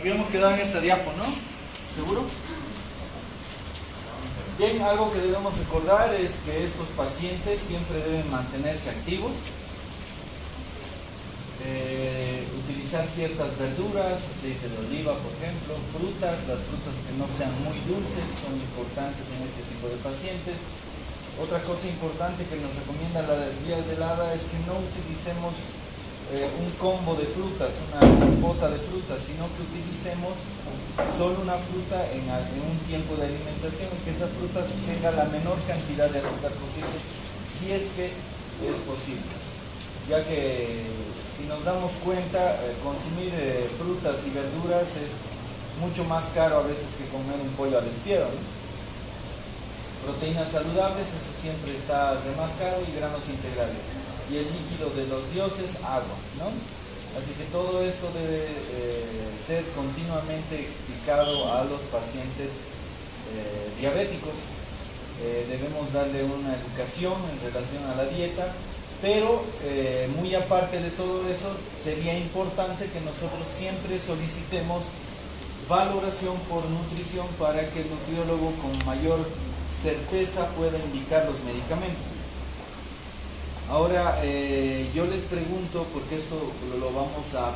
Habíamos quedado en esta diapo, ¿no? ¿Seguro? Bien, algo que debemos recordar es que estos pacientes siempre deben mantenerse activos, utilizar ciertas verduras, aceite de oliva, por ejemplo, frutas. Las frutas que no sean muy dulces son importantes en este tipo de pacientes. Otra cosa importante que nos recomiendan las guías del hada es que no utilicemos un combo de frutas, una compota de frutas, sino que utilicemos solo una fruta en un tiempo de alimentación y que esa fruta tenga la menor cantidad de azúcar posible, si es que es posible, ya que si nos damos cuenta, consumir frutas y verduras es mucho más caro a veces que comer un pollo al espiedo, ¿no? Proteínas saludables, eso siempre está remarcado, y granos integrales. Y el líquido de los dioses, agua, ¿no? Así que todo esto debe ser continuamente explicado a los pacientes diabéticos. Debemos darle una educación en relación a la dieta, pero muy aparte de todo eso, sería importante que nosotros siempre solicitemos valoración por nutrición para que el nutriólogo con mayor certeza pueda indicar los medicamentos. Ahora yo les pregunto, porque esto lo vamos a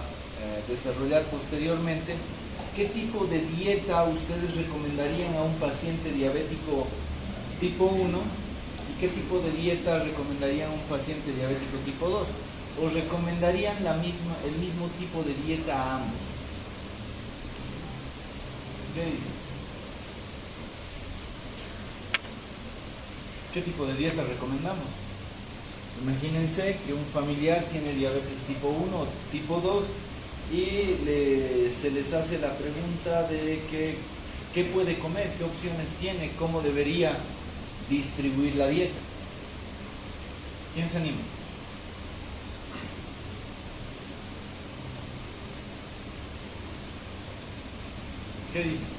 desarrollar posteriormente, ¿qué tipo de dieta ustedes recomendarían a un paciente diabético tipo 1 y qué tipo de dieta recomendarían a un paciente diabético tipo 2? ¿O recomendarían el mismo tipo de dieta a ambos? ¿Qué dicen? ¿Qué tipo de dieta recomendamos? Imagínense que un familiar tiene diabetes tipo 1 o tipo 2 y se les hace la pregunta de qué puede comer, qué opciones tiene, cómo debería distribuir la dieta. ¿Quién se anima? ¿Qué dicen?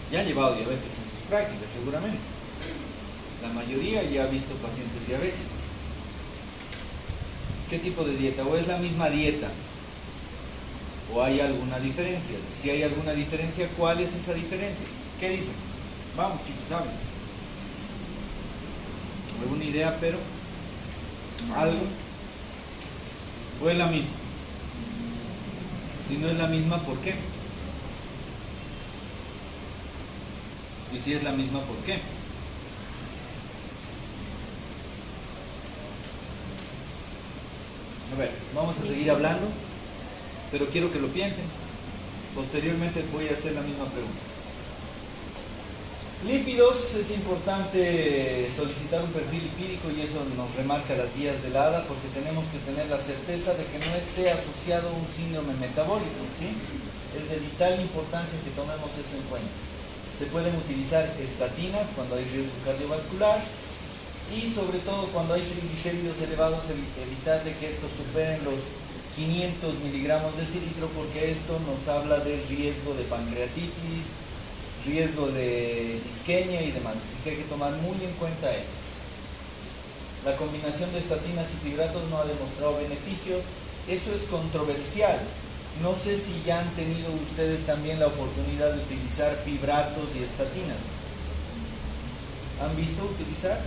Ya han llevado diabetes en sus prácticas, seguramente. La mayoría ya ha visto pacientes diabéticos. ¿Qué tipo de dieta? ¿O es la misma dieta? ¿O hay alguna diferencia? Si hay alguna diferencia, ¿cuál es esa diferencia? ¿Qué dicen? Vamos, chicos, hablen. ¿Alguna idea, pero? ¿Algo? ¿O es la misma? Si no es la misma, ¿por qué? Y si es la misma, ¿por qué? A ver, vamos a seguir hablando, pero quiero que lo piensen. Posteriormente voy a hacer la misma pregunta. Lípidos, es importante solicitar un perfil lipídico y eso nos remarca las guías del hada, porque tenemos que tener la certeza de que no esté asociado a un síndrome metabólico, ¿sí? Es de vital importancia que tomemos eso en cuenta. Se pueden utilizar estatinas cuando hay riesgo cardiovascular y sobre todo cuando hay triglicéridos elevados, evitar de que estos superen los 500 miligramos de cilitro, porque esto nos habla de riesgo de pancreatitis, riesgo de isquemia y demás, así que hay que tomar muy en cuenta eso. La combinación de estatinas y fibratos no ha demostrado beneficios, eso es controversial. No sé si ya han tenido ustedes también la oportunidad de utilizar fibratos y estatinas. ¿Han visto utilizar?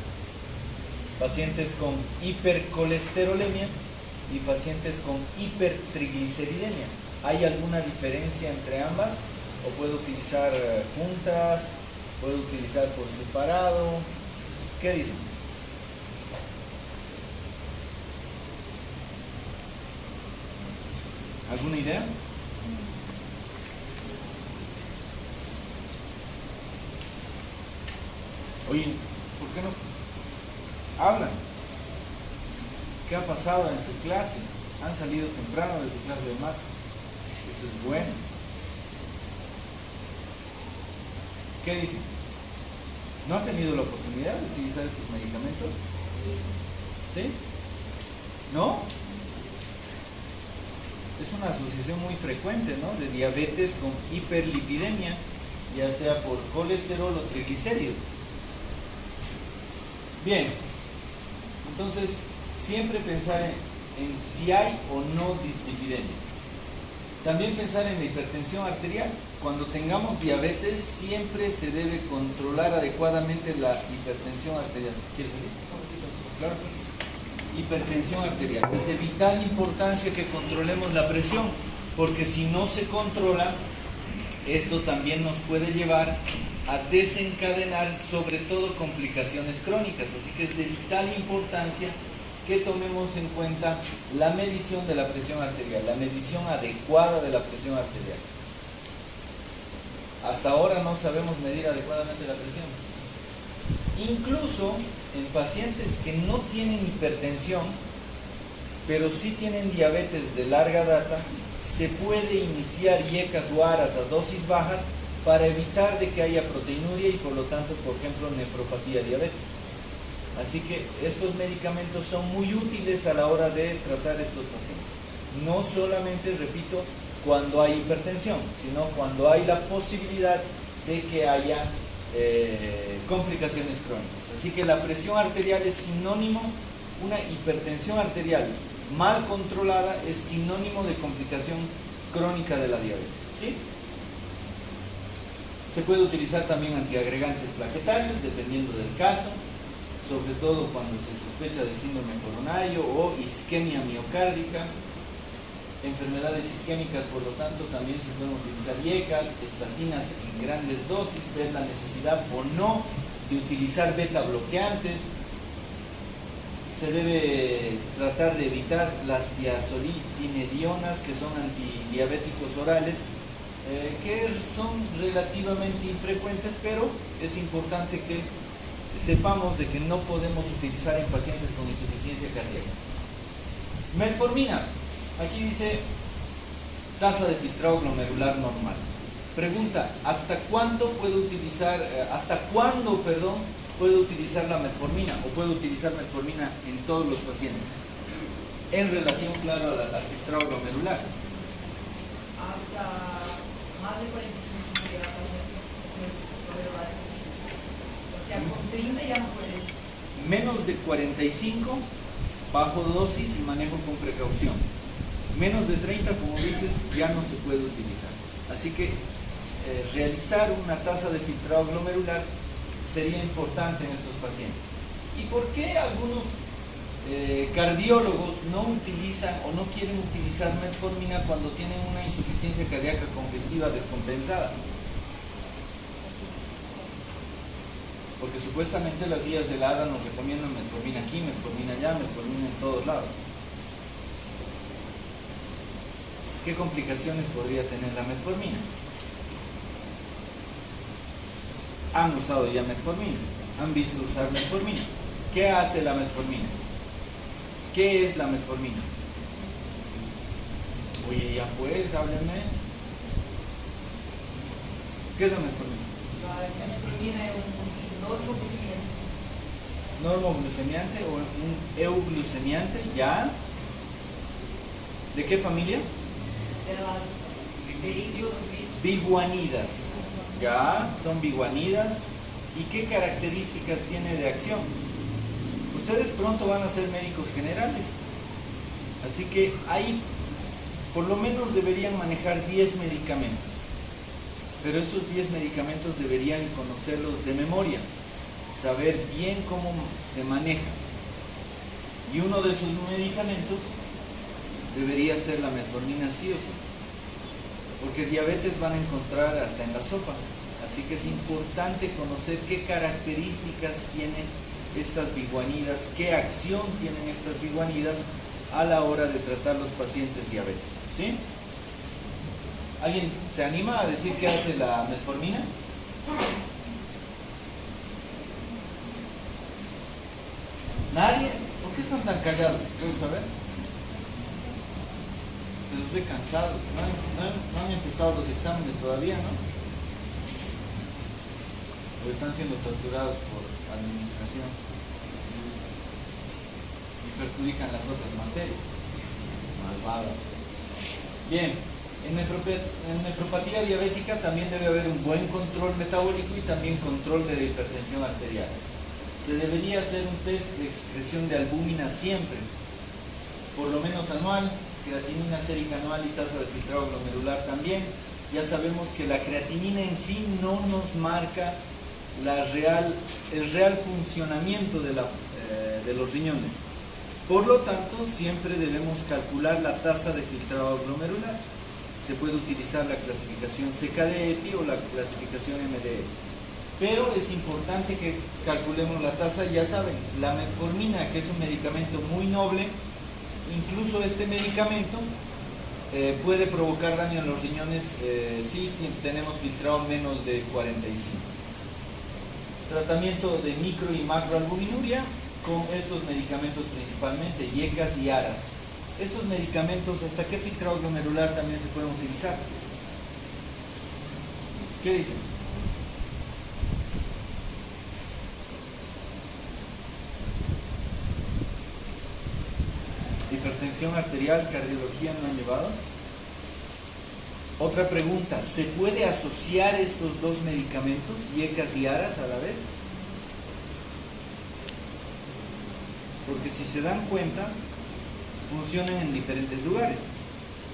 Pacientes con hipercolesterolemia y pacientes con hipertrigliceridemia. ¿Hay alguna diferencia entre ambas? ¿O puedo utilizar juntas? ¿Puedo utilizar por separado? ¿Qué dicen? ¿Alguna idea? Oye, ¿por qué no hablan? ¿Qué ha pasado en su clase? ¿Han salido temprano de su clase de math? Eso es bueno. ¿Qué dicen? ¿No han tenido la oportunidad de utilizar estos medicamentos? ¿Sí? ¿No? Es una asociación muy frecuente, ¿no? De diabetes con hiperlipidemia, ya sea por colesterol o triglicéridos. Bien, entonces siempre pensar en si hay o no dislipidemia. También pensar en la hipertensión arterial. Cuando tengamos diabetes, siempre se debe controlar adecuadamente la hipertensión arterial. ¿Quieres decir? Claro. Hipertensión arterial. Es de vital importancia que controlemos la presión, porque si no se controla, esto también nos puede llevar a desencadenar sobre todo complicaciones crónicas. Así que es de vital importancia que tomemos en cuenta la medición de la presión arterial, la medición adecuada de la presión arterial. Hasta ahora no sabemos medir adecuadamente la presión. Incluso en pacientes que no tienen hipertensión, pero sí tienen diabetes de larga data, se puede iniciar IECAS o ARAS a dosis bajas para evitar de que haya proteinuria y por lo tanto, por ejemplo, nefropatía diabética. Así que estos medicamentos son muy útiles a la hora de tratar estos pacientes. No solamente, repito, cuando hay hipertensión, sino cuando hay la posibilidad de que haya complicaciones crónicas. Así que la presión arterial es sinónimo, una hipertensión arterial mal controlada es sinónimo de complicación crónica de la diabetes, ¿sí? Se puede utilizar también antiagregantes plaquetarios, dependiendo del caso, sobre todo cuando se sospecha de síndrome coronario o isquemia miocárdica. Enfermedades isquémicas, por lo tanto, también se pueden utilizar IECAS, estatinas en grandes dosis, ver la necesidad o no de utilizar beta bloqueantes. Se debe tratar de evitar las tiazolidinedionas, que son antidiabéticos orales, que son relativamente infrecuentes, pero es importante que sepamos de que no podemos utilizar en pacientes con insuficiencia cardíaca. Metformina. Aquí dice tasa de filtrado glomerular normal. Pregunta, ¿hasta cuándo puedo utilizar, puedo utilizar la metformina o puedo utilizar metformina en todos los pacientes? En relación, claro, al filtrado glomerular. Hasta más de 45 días, o sea, con 30 ya no puedes. Menos de 45, bajo dosis y manejo con precaución. Menos de 30, como dices, ya no se puede utilizar. Así que realizar una tasa de filtrado glomerular sería importante en estos pacientes. ¿Y por qué algunos cardiólogos no utilizan o no quieren utilizar metformina cuando tienen una insuficiencia cardíaca congestiva descompensada? Porque supuestamente las guías de la ADA nos recomiendan metformina aquí, metformina allá, metformina en todos lados. ¿Qué complicaciones podría tener la metformina? Han usado ya metformina, han visto usar metformina. ¿Qué hace la metformina? ¿Qué es la metformina? Oye, ya pues, háblenme. ¿Qué es la metformina? La metformina es un normoglucemiante. Normoglucemiante o un euglucemiante, ¿ya? ¿De qué familia? Biguanidas, ya, son biguanidas. ¿Y qué características tiene de acción? Ustedes pronto van a ser médicos generales, así que ahí por lo menos deberían manejar 10 medicamentos, pero esos 10 medicamentos deberían conocerlos de memoria, saber bien cómo se manejan, y uno de esos medicamentos debería ser la metformina sí o sí, porque diabetes van a encontrar hasta en la sopa, así que es importante conocer qué características tienen estas biguanidas, qué acción tienen estas biguanidas a la hora de tratar los pacientes diabéticos, ¿sí? ¿Alguien se anima a decir qué hace la metformina? ¿Nadie? ¿Por qué están tan callados? ¿Puedo saber? Se los ve cansados, no han empezado los exámenes todavía, ¿no? O están siendo torturados por administración y perjudican las otras materias. Malvadas. Bien, en nefropatía diabética también debe haber un buen control metabólico y también control de la hipertensión arterial. se debería hacer un test de excreción de albúmina siempre, por lo menos anual, creatinina sérica anual y tasa de filtrado glomerular también. Ya sabemos que la creatinina en sí no nos marca el real funcionamiento de los riñones. Por lo tanto, siempre debemos calcular la tasa de filtrado glomerular. Se puede utilizar la clasificación CKD-EPI o la clasificación MDE. Pero es importante que calculemos la tasa. Ya saben, la metformina, que es un medicamento muy noble, incluso este medicamento puede provocar daño en los riñones si tenemos filtrado menos de 45. Tratamiento de micro y macroalbuminuria con estos medicamentos principalmente, IECAS y ARAS. Estos medicamentos, ¿hasta qué filtrado glomerular también se pueden utilizar? ¿Qué dicen? Hipertensión arterial, cardiología no han llevado. Otra pregunta, ¿se puede asociar estos dos medicamentos, IECAS y ARAS, a la vez? Porque si se dan cuenta, funcionan en diferentes lugares.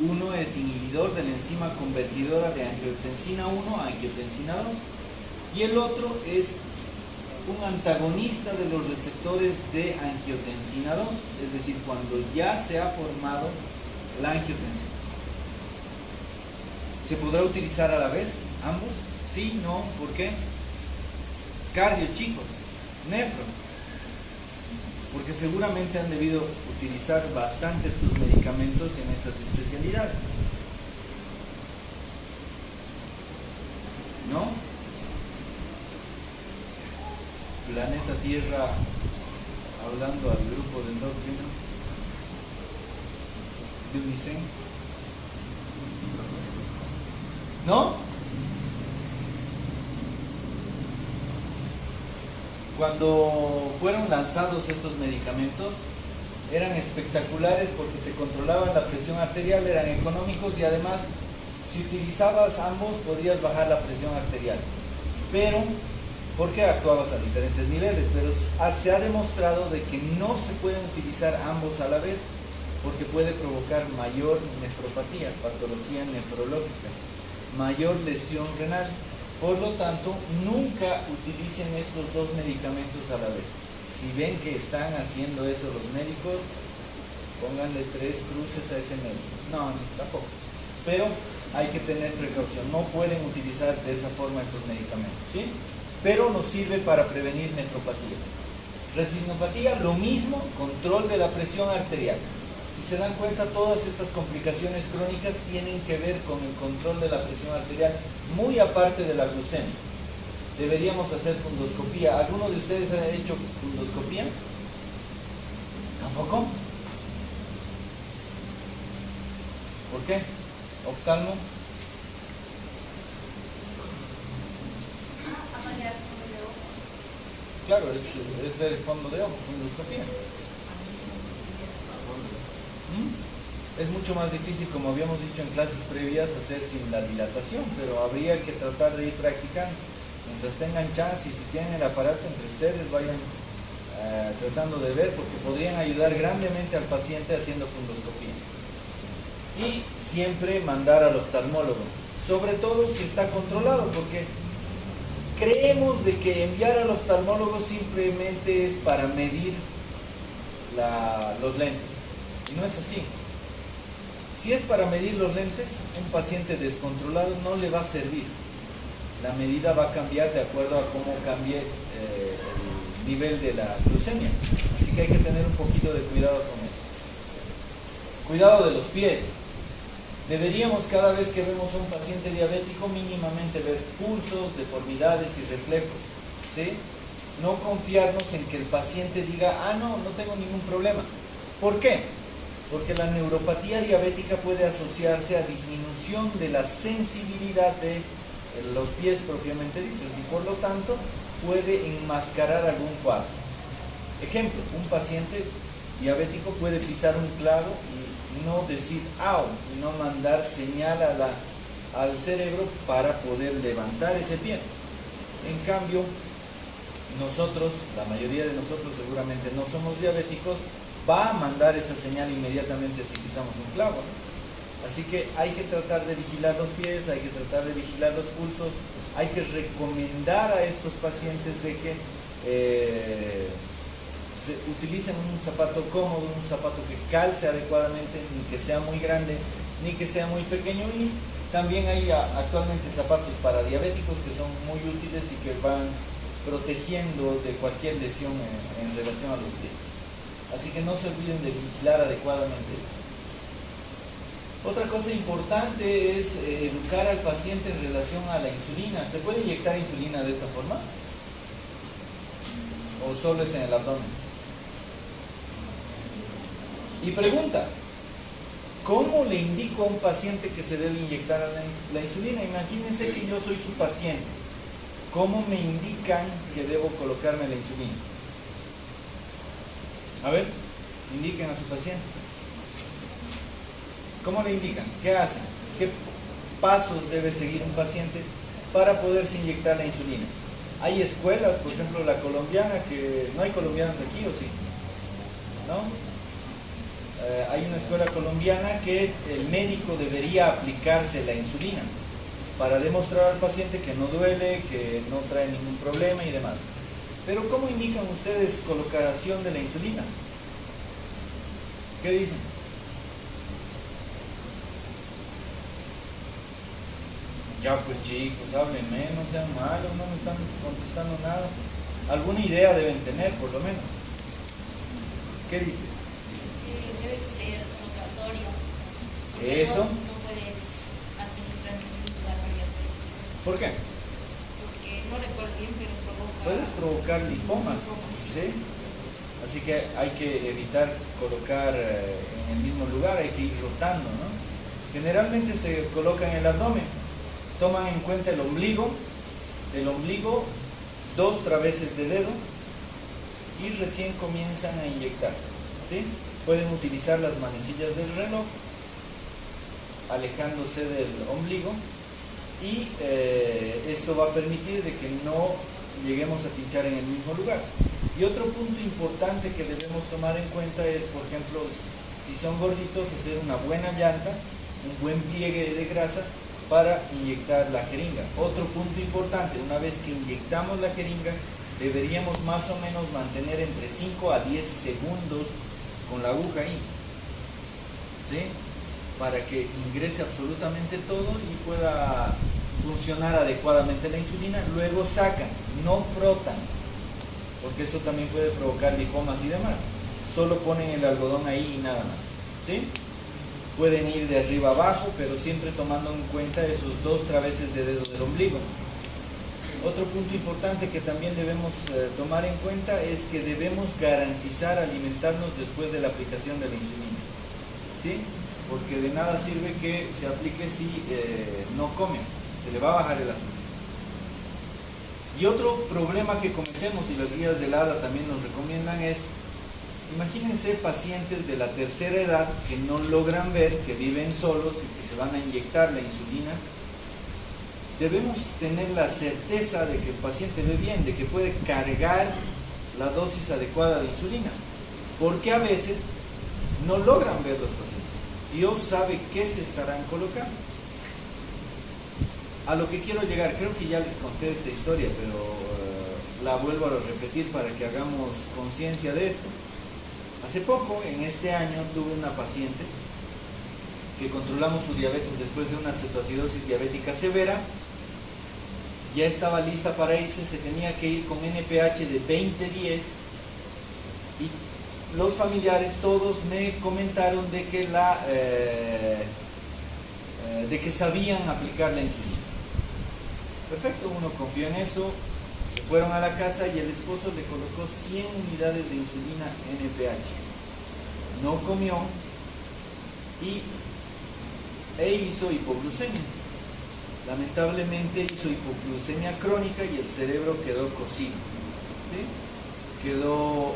Uno es inhibidor de la enzima convertidora de angiotensina 1 a angiotensina 2 y el otro es un antagonista de los receptores de angiotensina 2, es decir, cuando ya se ha formado la angiotensina. ¿Se podrá utilizar a la vez ambos? Sí, no, ¿por qué? Cardio, chicos, nefro, porque seguramente han debido utilizar bastante estos medicamentos en esas especialidades, ¿no? Planeta Tierra, hablando al grupo de endocrino de Unicen, ¿no? Cuando fueron lanzados estos medicamentos eran espectaculares porque te controlaban la presión arterial, eran económicos y además si utilizabas ambos podías bajar la presión arterial, pero porque actuabas a diferentes niveles, pero se ha demostrado de que no se pueden utilizar ambos a la vez porque puede provocar mayor nefropatía, patología nefrológica, mayor lesión renal. Por lo tanto, nunca utilicen estos dos medicamentos a la vez. Si ven que están haciendo eso los médicos, pónganle 3 cruces a ese médico. No, tampoco. Pero hay que tener precaución. No pueden utilizar de esa forma estos medicamentos, ¿sí? Pero nos sirve para prevenir nefropatías. Retinopatía, lo mismo, control de la presión arterial. Si se dan cuenta, todas estas complicaciones crónicas tienen que ver con el control de la presión arterial, muy aparte de la glucemia. Deberíamos hacer fundoscopía. ¿Alguno de ustedes ha hecho fundoscopía? ¿Tampoco? ¿Por qué? ¿Oftalmo? Claro, es ver el fondo de ojo, fundoscopía. Es mucho más difícil, como habíamos dicho en clases previas, hacer sin la dilatación, pero habría que tratar de ir practicando. Mientras tengan chance y si tienen el aparato entre ustedes, vayan tratando de ver, porque podrían ayudar grandemente al paciente haciendo fundoscopía. Y siempre mandar al oftalmólogo, sobre todo si está controlado, porque creemos de que enviar al oftalmólogo simplemente es para medir los lentes. Y no es así. Si es para medir los lentes, un paciente descontrolado no le va a servir. La medida va a cambiar de acuerdo a cómo cambie el nivel de la glucemia. Así que hay que tener un poquito de cuidado con eso. Cuidado de los pies. Deberíamos, cada vez que vemos a un paciente diabético, mínimamente ver pulsos, deformidades y reflejos, ¿sí? No confiarnos en que el paciente diga, no tengo ningún problema. ¿Por qué? Porque la neuropatía diabética puede asociarse a disminución de la sensibilidad de los pies propiamente dichos y por lo tanto puede enmascarar algún cuadro. Ejemplo, un paciente diabético puede pisar un clavo y no decir ¡au! Y no mandar señal al cerebro para poder levantar ese pie. En cambio, nosotros, la mayoría de nosotros seguramente no somos diabéticos, va a mandar esa señal inmediatamente si pisamos un clavo, ¿no? Así que hay que tratar de vigilar los pies, hay que tratar de vigilar los pulsos, hay que recomendar a estos pacientes de que utilicen un zapato cómodo, un zapato que calce adecuadamente, ni que sea muy grande, ni que sea muy pequeño. Y también hay actualmente zapatos para diabéticos que son muy útiles y que van protegiendo de cualquier lesión en relación a los pies. Así que no se olviden de vigilar adecuadamente eso. Otra cosa importante es educar al paciente en relación a la insulina. ¿Se puede inyectar insulina de esta forma? ¿O solo es en el abdomen? Y pregunta, ¿cómo le indico a un paciente que se debe inyectar la insulina? Imagínense que yo soy su paciente. ¿Cómo me indican que debo colocarme la insulina? A ver, indiquen a su paciente. ¿Cómo le indican? ¿Qué hacen? ¿Qué pasos debe seguir un paciente para poderse inyectar la insulina? Hay escuelas, por ejemplo la colombiana, que no hay colombianos aquí, ¿o sí? ¿No? Hay una escuela colombiana que el médico debería aplicarse la insulina para demostrar al paciente que no duele, que no trae ningún problema y demás. Pero ¿cómo indican ustedes colocación de la insulina? ¿Qué dicen? Ya pues chicos, háblenme, no sean malos, no me están contestando nada. Alguna idea deben tener, por lo menos. ¿Qué dices? Debe ser rotatorio. Eso. No puedes administrar en el mismo lugar varias veces. ¿Por qué? Porque no recuerdo bien, pero provoca... Puedes provocar lipomas, ¿sí? Así que hay que evitar colocar en el mismo lugar, hay que ir rotando, ¿no? Generalmente se coloca en el abdomen. Toman en cuenta el ombligo, dos traveses de dedo y recién comienzan a inyectar, ¿sí? Pueden utilizar las manecillas del reloj alejándose del ombligo y esto va a permitir de que no lleguemos a pinchar en el mismo lugar. Y otro punto importante que debemos tomar en cuenta es, por ejemplo, si son gorditos, hacer una buena llanta, un buen pliegue de grasa para inyectar la jeringa. Otro punto importante, una vez que inyectamos la jeringa, deberíamos más o menos mantener entre 5 a 10 segundos con la aguja ahí, ¿sí? Para que ingrese absolutamente todo y pueda funcionar adecuadamente la insulina. Luego sacan, no frotan, porque eso también puede provocar lipomas y demás. Solo ponen el algodón ahí y nada más, ¿sí? Pueden ir de arriba abajo, pero siempre tomando en cuenta esos dos traveses de dedo del ombligo. Otro punto importante que también debemos tomar en cuenta es que debemos garantizar alimentarnos después de la aplicación de la insulina, ¿sí? Porque de nada sirve que se aplique si no come, se le va a bajar el azúcar. Y otro problema que cometemos, y las guías del ADA también nos recomiendan, es: imagínense pacientes de la tercera edad que no logran ver, que viven solos y que se van a inyectar la insulina. Debemos tener la certeza de que el paciente ve bien, de que puede cargar la dosis adecuada de insulina, porque a veces no logran ver los pacientes. Dios sabe qué se estarán colocando. A lo que quiero llegar, creo que ya les conté esta historia, pero la vuelvo a repetir para que hagamos conciencia de esto. Hace poco, en este año, tuve una paciente que controlamos su diabetes después de una cetoacidosis diabética severa. Ya estaba lista para irse, se tenía que ir con NPH de 20/10 y los familiares todos me comentaron de que sabían aplicar la insulina. Perfecto, uno confió en eso. Se fueron a la casa y el esposo le colocó 100 unidades de insulina NPH. No comió e hizo hipoglucemia. Lamentablemente hizo hipoglucemia crónica y el cerebro quedó cocido, ¿sí? Quedó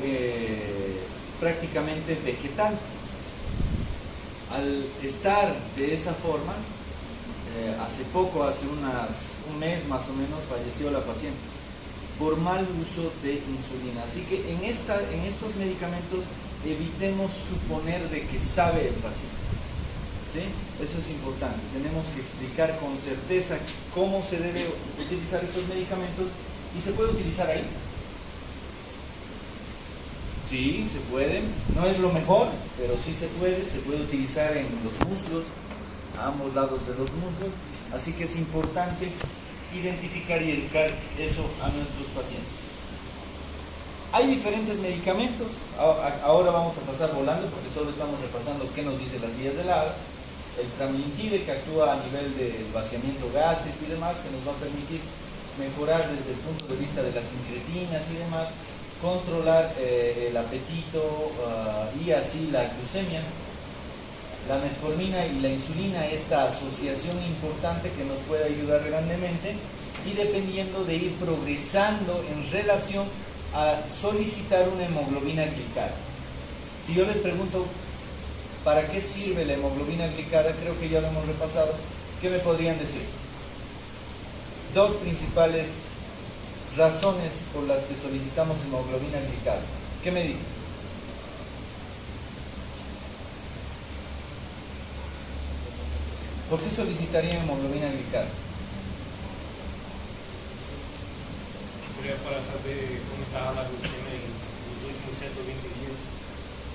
prácticamente vegetal. Al estar de esa forma, hace un mes más o menos, falleció la paciente. por mal uso de insulina. Así que en estos medicamentos evitemos suponer de que sabe el paciente. ¿Sí? Eso es importante. Tenemos que explicar con certeza cómo se debe utilizar estos medicamentos y se puede utilizar ahí. Sí, se puede. No es lo mejor, pero sí se puede. Se puede utilizar en los muslos, a ambos lados de los muslos. Así que es importante identificar y educar eso a nuestros pacientes. Hay diferentes medicamentos. Ahora vamos a pasar volando porque solo estamos repasando qué nos dice las guías del ADA. El tramlintide, que actúa a nivel del vaciamiento gástrico y demás, que nos va a permitir mejorar desde el punto de vista de las incretinas y demás, controlar el apetito y así la glucemia. La metformina y la insulina, esta asociación importante que nos puede ayudar grandemente, y dependiendo de ir progresando en relación a solicitar una hemoglobina glicada. Si yo les pregunto ¿para qué sirve la hemoglobina glicada? Creo que ya lo hemos repasado. ¿Qué me podrían decir? Dos principales razones por las que solicitamos hemoglobina glicada. ¿Qué me dicen? ¿Por qué solicitaría hemoglobina glicada? Sería para saber cómo estaba la glucemia en los últimos 120 días.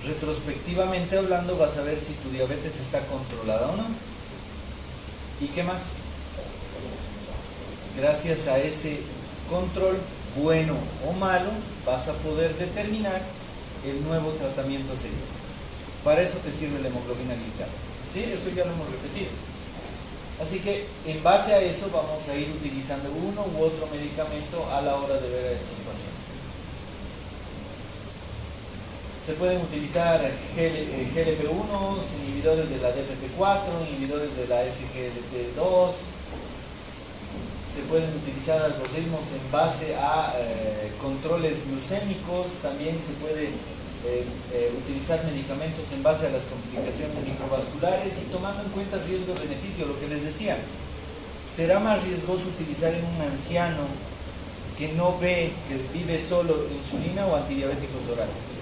Retrospectivamente hablando, vas a ver si tu diabetes está controlada o no. ¿Y qué más? Gracias a ese control, bueno o malo, vas a poder determinar el nuevo tratamiento a seguir. Para eso te sirve la hemoglobina glicada. ¿Sí? Eso ya lo hemos repetido. Así que en base a eso vamos a ir utilizando uno u otro medicamento a la hora de ver a estos pacientes. Se pueden utilizar GLP-1, inhibidores de la DPP-4, inhibidores de la SGLT2. Se pueden utilizar algoritmos en base a controles glucémicos. También se puede utilizar medicamentos en base a las complicaciones microvasculares y tomando en cuenta riesgo-beneficio. Lo que les decía, será más riesgoso utilizar en un anciano que no ve, que vive solo, insulina o antidiabéticos orales.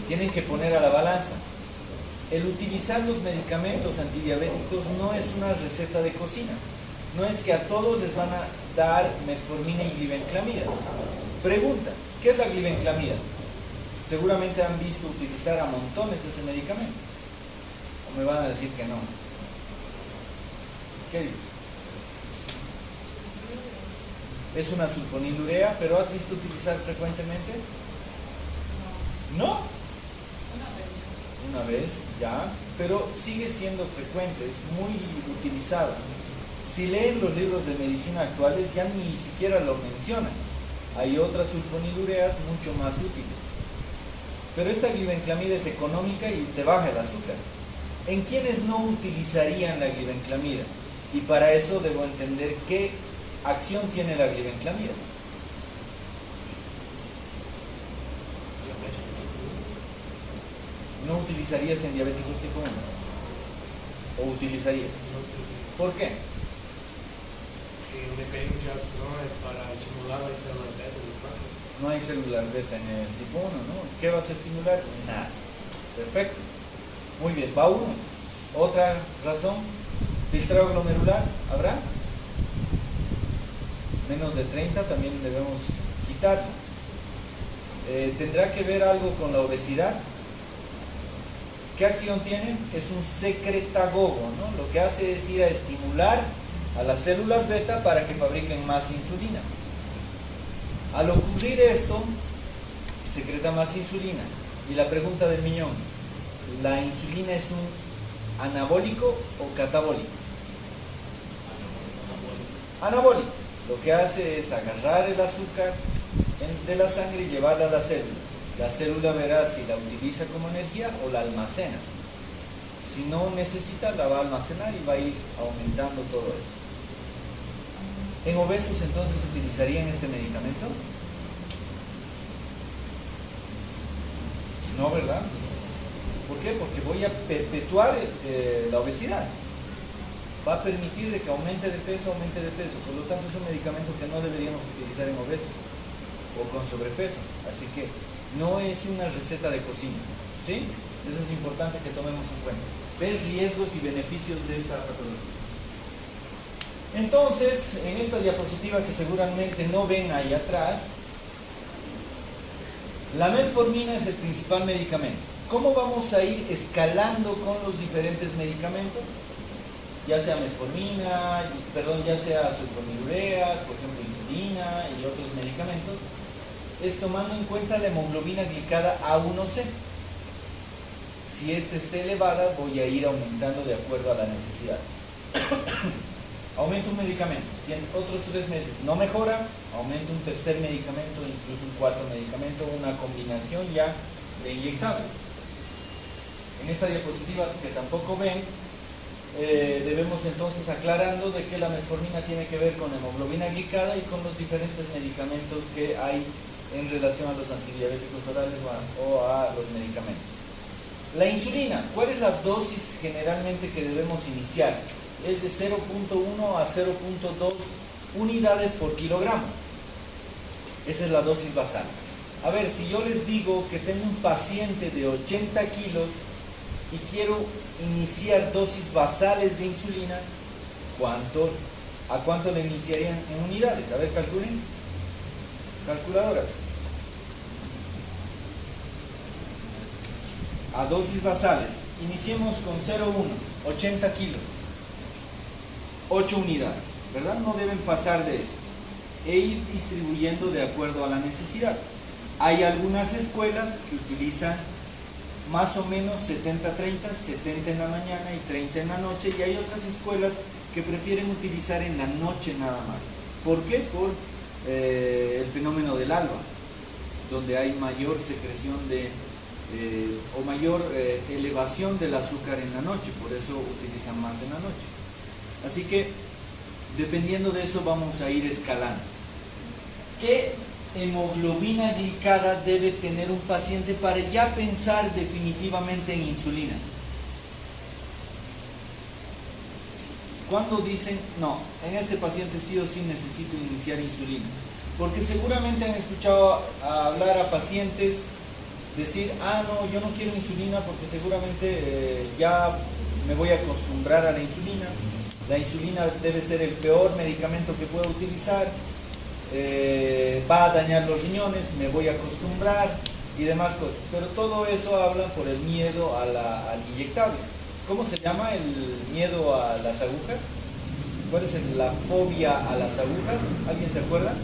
Tienen que poner a la balanza. El utilizar los medicamentos antidiabéticos no es una receta de cocina. No es que a todos les van a dar metformina y glibenclamida. Pregunta, ¿qué es la glibenclamida? Seguramente han visto utilizar a montones ese medicamento. ¿O me van a decir que no? ¿Qué dices? Es una sulfonilurea, pero ¿has visto utilizar frecuentemente? ¿No? Una vez, ya, pero sigue siendo frecuente, es muy utilizado. Si leen los libros de medicina actuales, ya ni siquiera lo mencionan. Hay otras sulfonilureas mucho más útiles. Pero esta glibenclamida es económica y te baja el azúcar. ¿En quiénes no utilizarían la glibenclamida? Y para eso debo entender qué acción tiene la glibenclamida. ¿No utilizarías en diabéticos tipo 1? ¿O utilizarías? ¿Por qué? Que el mecanismo de acción es para estimular la célula beta del cuerpo. No hay células beta en el tipo 1, ¿no? ¿Qué vas a estimular? Nada. Perfecto. Muy bien, va uno. Otra razón, filtrado glomerular, ¿habrá? Menos de 30 también debemos quitarlo. ¿Tendrá que ver algo con la obesidad? ¿Qué acción tiene? Es un secretagogo, ¿no? Lo que hace es ir a estimular a las células beta para que fabriquen más insulina. Al ocurrir esto, secreta más insulina. Y la pregunta del millón, ¿la insulina es un anabólico o catabólico? Anabólico. Lo que hace es agarrar el azúcar de la sangre y llevarla a la célula. La célula verá si la utiliza como energía o la almacena. Si no necesita, la va a almacenar y va a ir aumentando todo esto. ¿En obesos entonces utilizarían este medicamento? No, ¿verdad? ¿Por qué? Porque voy a perpetuar la obesidad. va a permitir de que aumente de peso. Por lo tanto, es un medicamento que no deberíamos utilizar en obesos o con sobrepeso. Así que no es una receta de cocina, ¿sí? Eso es importante que tomemos en cuenta. Ver riesgos y beneficios de esta patología. Entonces, en esta diapositiva que seguramente no ven ahí atrás, la metformina es el principal medicamento. ¿Cómo vamos a ir escalando con los diferentes medicamentos? Ya sea metformina, ya sea sulfonilureas, por ejemplo insulina y otros medicamentos, es tomando en cuenta la hemoglobina glicada A1C. Si esta está elevada, voy a ir aumentando de acuerdo a la necesidad. Aumento un medicamento, si en otros 3 meses no mejora, aumento un tercer medicamento, incluso un cuarto medicamento, una combinación ya de inyectables. En esta diapositiva que tampoco ven, debemos entonces aclarando de que la metformina tiene que ver con hemoglobina glicada y con los diferentes medicamentos que hay en relación a los antidiabéticos orales o a los medicamentos. La insulina, ¿cuál es la dosis generalmente que debemos iniciar? Es de 0.1 a 0.2 unidades por kilogramo. Esa es la dosis basal. A ver, si yo les digo que tengo un paciente de 80 kilos y quiero iniciar dosis basales de insulina, ¿a cuánto le iniciarían en unidades? A ver, calculen. Calculadoras. A dosis basales, iniciemos con 0.1, 80 kilos, 8 unidades, ¿verdad? No deben pasar de eso. E ir distribuyendo de acuerdo a la necesidad. Hay algunas escuelas que utilizan más o menos 70-30, 70 en la mañana y 30 en la noche, y hay otras escuelas que prefieren utilizar en la noche nada más. ¿Por qué? Por el fenómeno del alba, donde hay mayor secreción o mayor elevación del azúcar en la noche, por eso utilizan más en la noche. Así que, dependiendo de eso, vamos a ir escalando. ¿Qué hemoglobina glicada debe tener un paciente para ya pensar definitivamente en insulina? ¿Cuándo dicen, no, en este paciente sí o sí necesito iniciar insulina? Porque seguramente han escuchado hablar a pacientes decir, no, yo no quiero insulina porque seguramente ya me voy a acostumbrar a la insulina. La insulina debe ser el peor medicamento que puedo utilizar, va a dañar los riñones, me voy a acostumbrar y demás cosas. Pero todo eso habla por el miedo al inyectable. ¿Cómo se llama el miedo a las agujas? ¿Cuál es la fobia a las agujas? ¿Alguien se acuerda?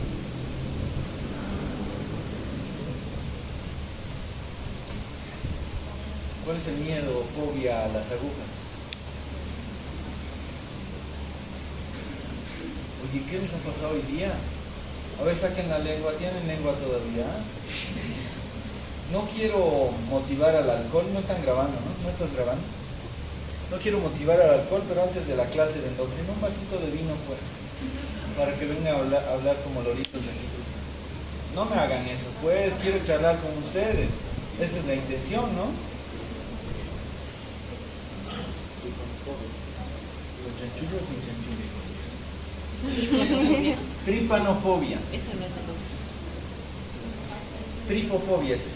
¿Cuál es el miedo o fobia a las agujas? Oye, ¿qué les ha pasado hoy día? A ver, saquen la lengua. ¿Tienen lengua todavía? No quiero motivar al alcohol. No están grabando, ¿no? ¿No estás grabando? No quiero motivar al alcohol, pero antes de la clase de endocrino, un vasito de vino, pues, para que vengan a hablar como loritos de aquí. No me hagan eso, pues, quiero charlar con ustedes. Esa es la intención, ¿no? ¿Los chanchullos sin chanchullos? Tripanofobia. Eso no es algo. Tripofobia es eso.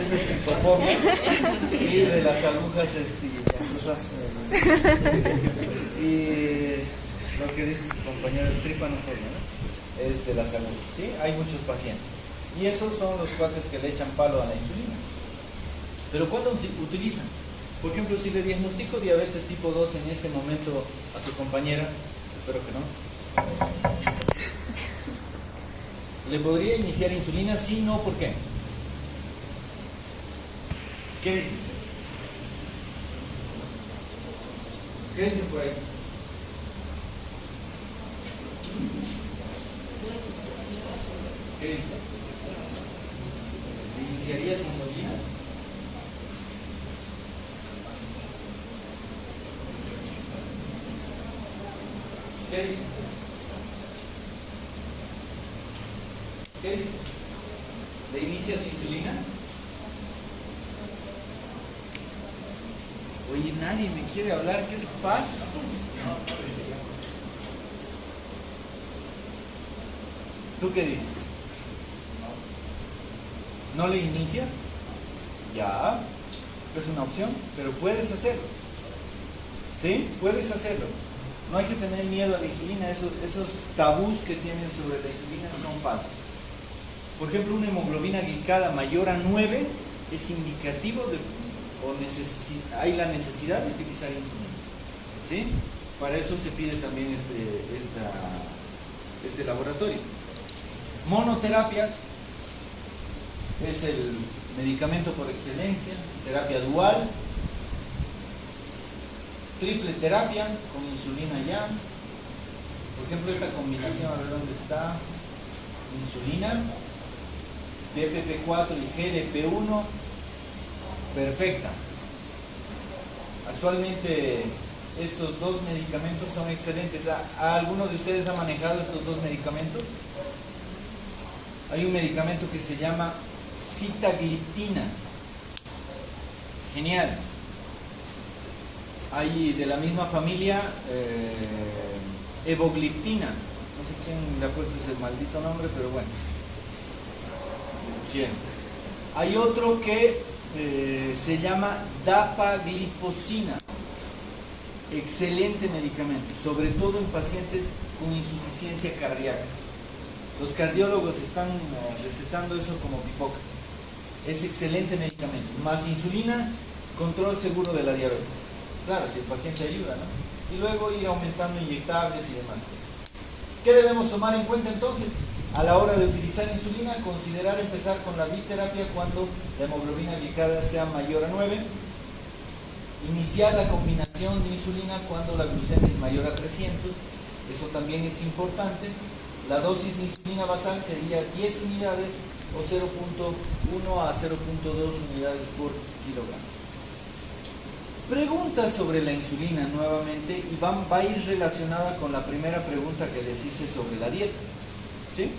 Esa es tripofobia. Y de las agujas y lo que dice su compañero, tripanofobia, ¿no? Es de las agujas, ¿sí? Hay muchos pacientes. Y esos son los cuates que le echan palo a la insulina. Pero ¿cuándo utilizan? Por ejemplo, si le diagnostico diabetes tipo 2 en este momento a su compañera, espero que no, ¿le podría iniciar insulina? Sí, no, ¿por qué? ¿Qué dicen? ¿Qué dicen por ahí? ¿Qué dicen? ¿Iniciarías insulina? ¿Qué dices? ¿Qué dices? ¿Le inicias insulina? Oye, nadie me quiere hablar, ¿qué les pasa? ¿Tú qué dices? ¿No le inicias? Ya, es una opción, pero puedes hacerlo. ¿Sí? Puedes hacerlo. No hay que tener miedo a la insulina, esos tabús que tienen sobre la insulina son falsos. Por ejemplo, una hemoglobina glicada mayor a 9 es indicativo de hay la necesidad de utilizar insulina. ¿Sí? Para eso se pide también este laboratorio. Monoterapias es el medicamento por excelencia, terapia dual, triple terapia con insulina ya. Por ejemplo, esta combinación, a ver dónde está, insulina, DPP4 y GLP1, perfecta. Actualmente estos dos medicamentos son excelentes. ¿Alguno de ustedes ha manejado estos dos medicamentos? Hay un medicamento que se llama sitagliptina. Genial. Hay de la misma familia evogliptina. No sé quién le ha puesto ese maldito nombre, pero bueno. Bien. Hay otro que se llama dapaglifosina. Excelente medicamento, sobre todo en pacientes con insuficiencia cardíaca. Los cardiólogos están recetando eso como pipoca. Es excelente medicamento. Más insulina, control seguro de la diabetes. Claro, si el paciente ayuda, ¿no? Y luego ir aumentando inyectables y demás cosas. ¿Qué debemos tomar en cuenta entonces? A la hora de utilizar insulina, considerar empezar con la biterapia cuando la hemoglobina glicada sea mayor a 9. Iniciar la combinación de insulina cuando la glucemia es mayor a 300. Eso también es importante. La dosis de insulina basal sería 10 unidades o 0.1 a 0.2 unidades por kilogramo. Preguntas sobre la insulina nuevamente y va a ir relacionada con la primera pregunta que les hice sobre la dieta. ¿Sí?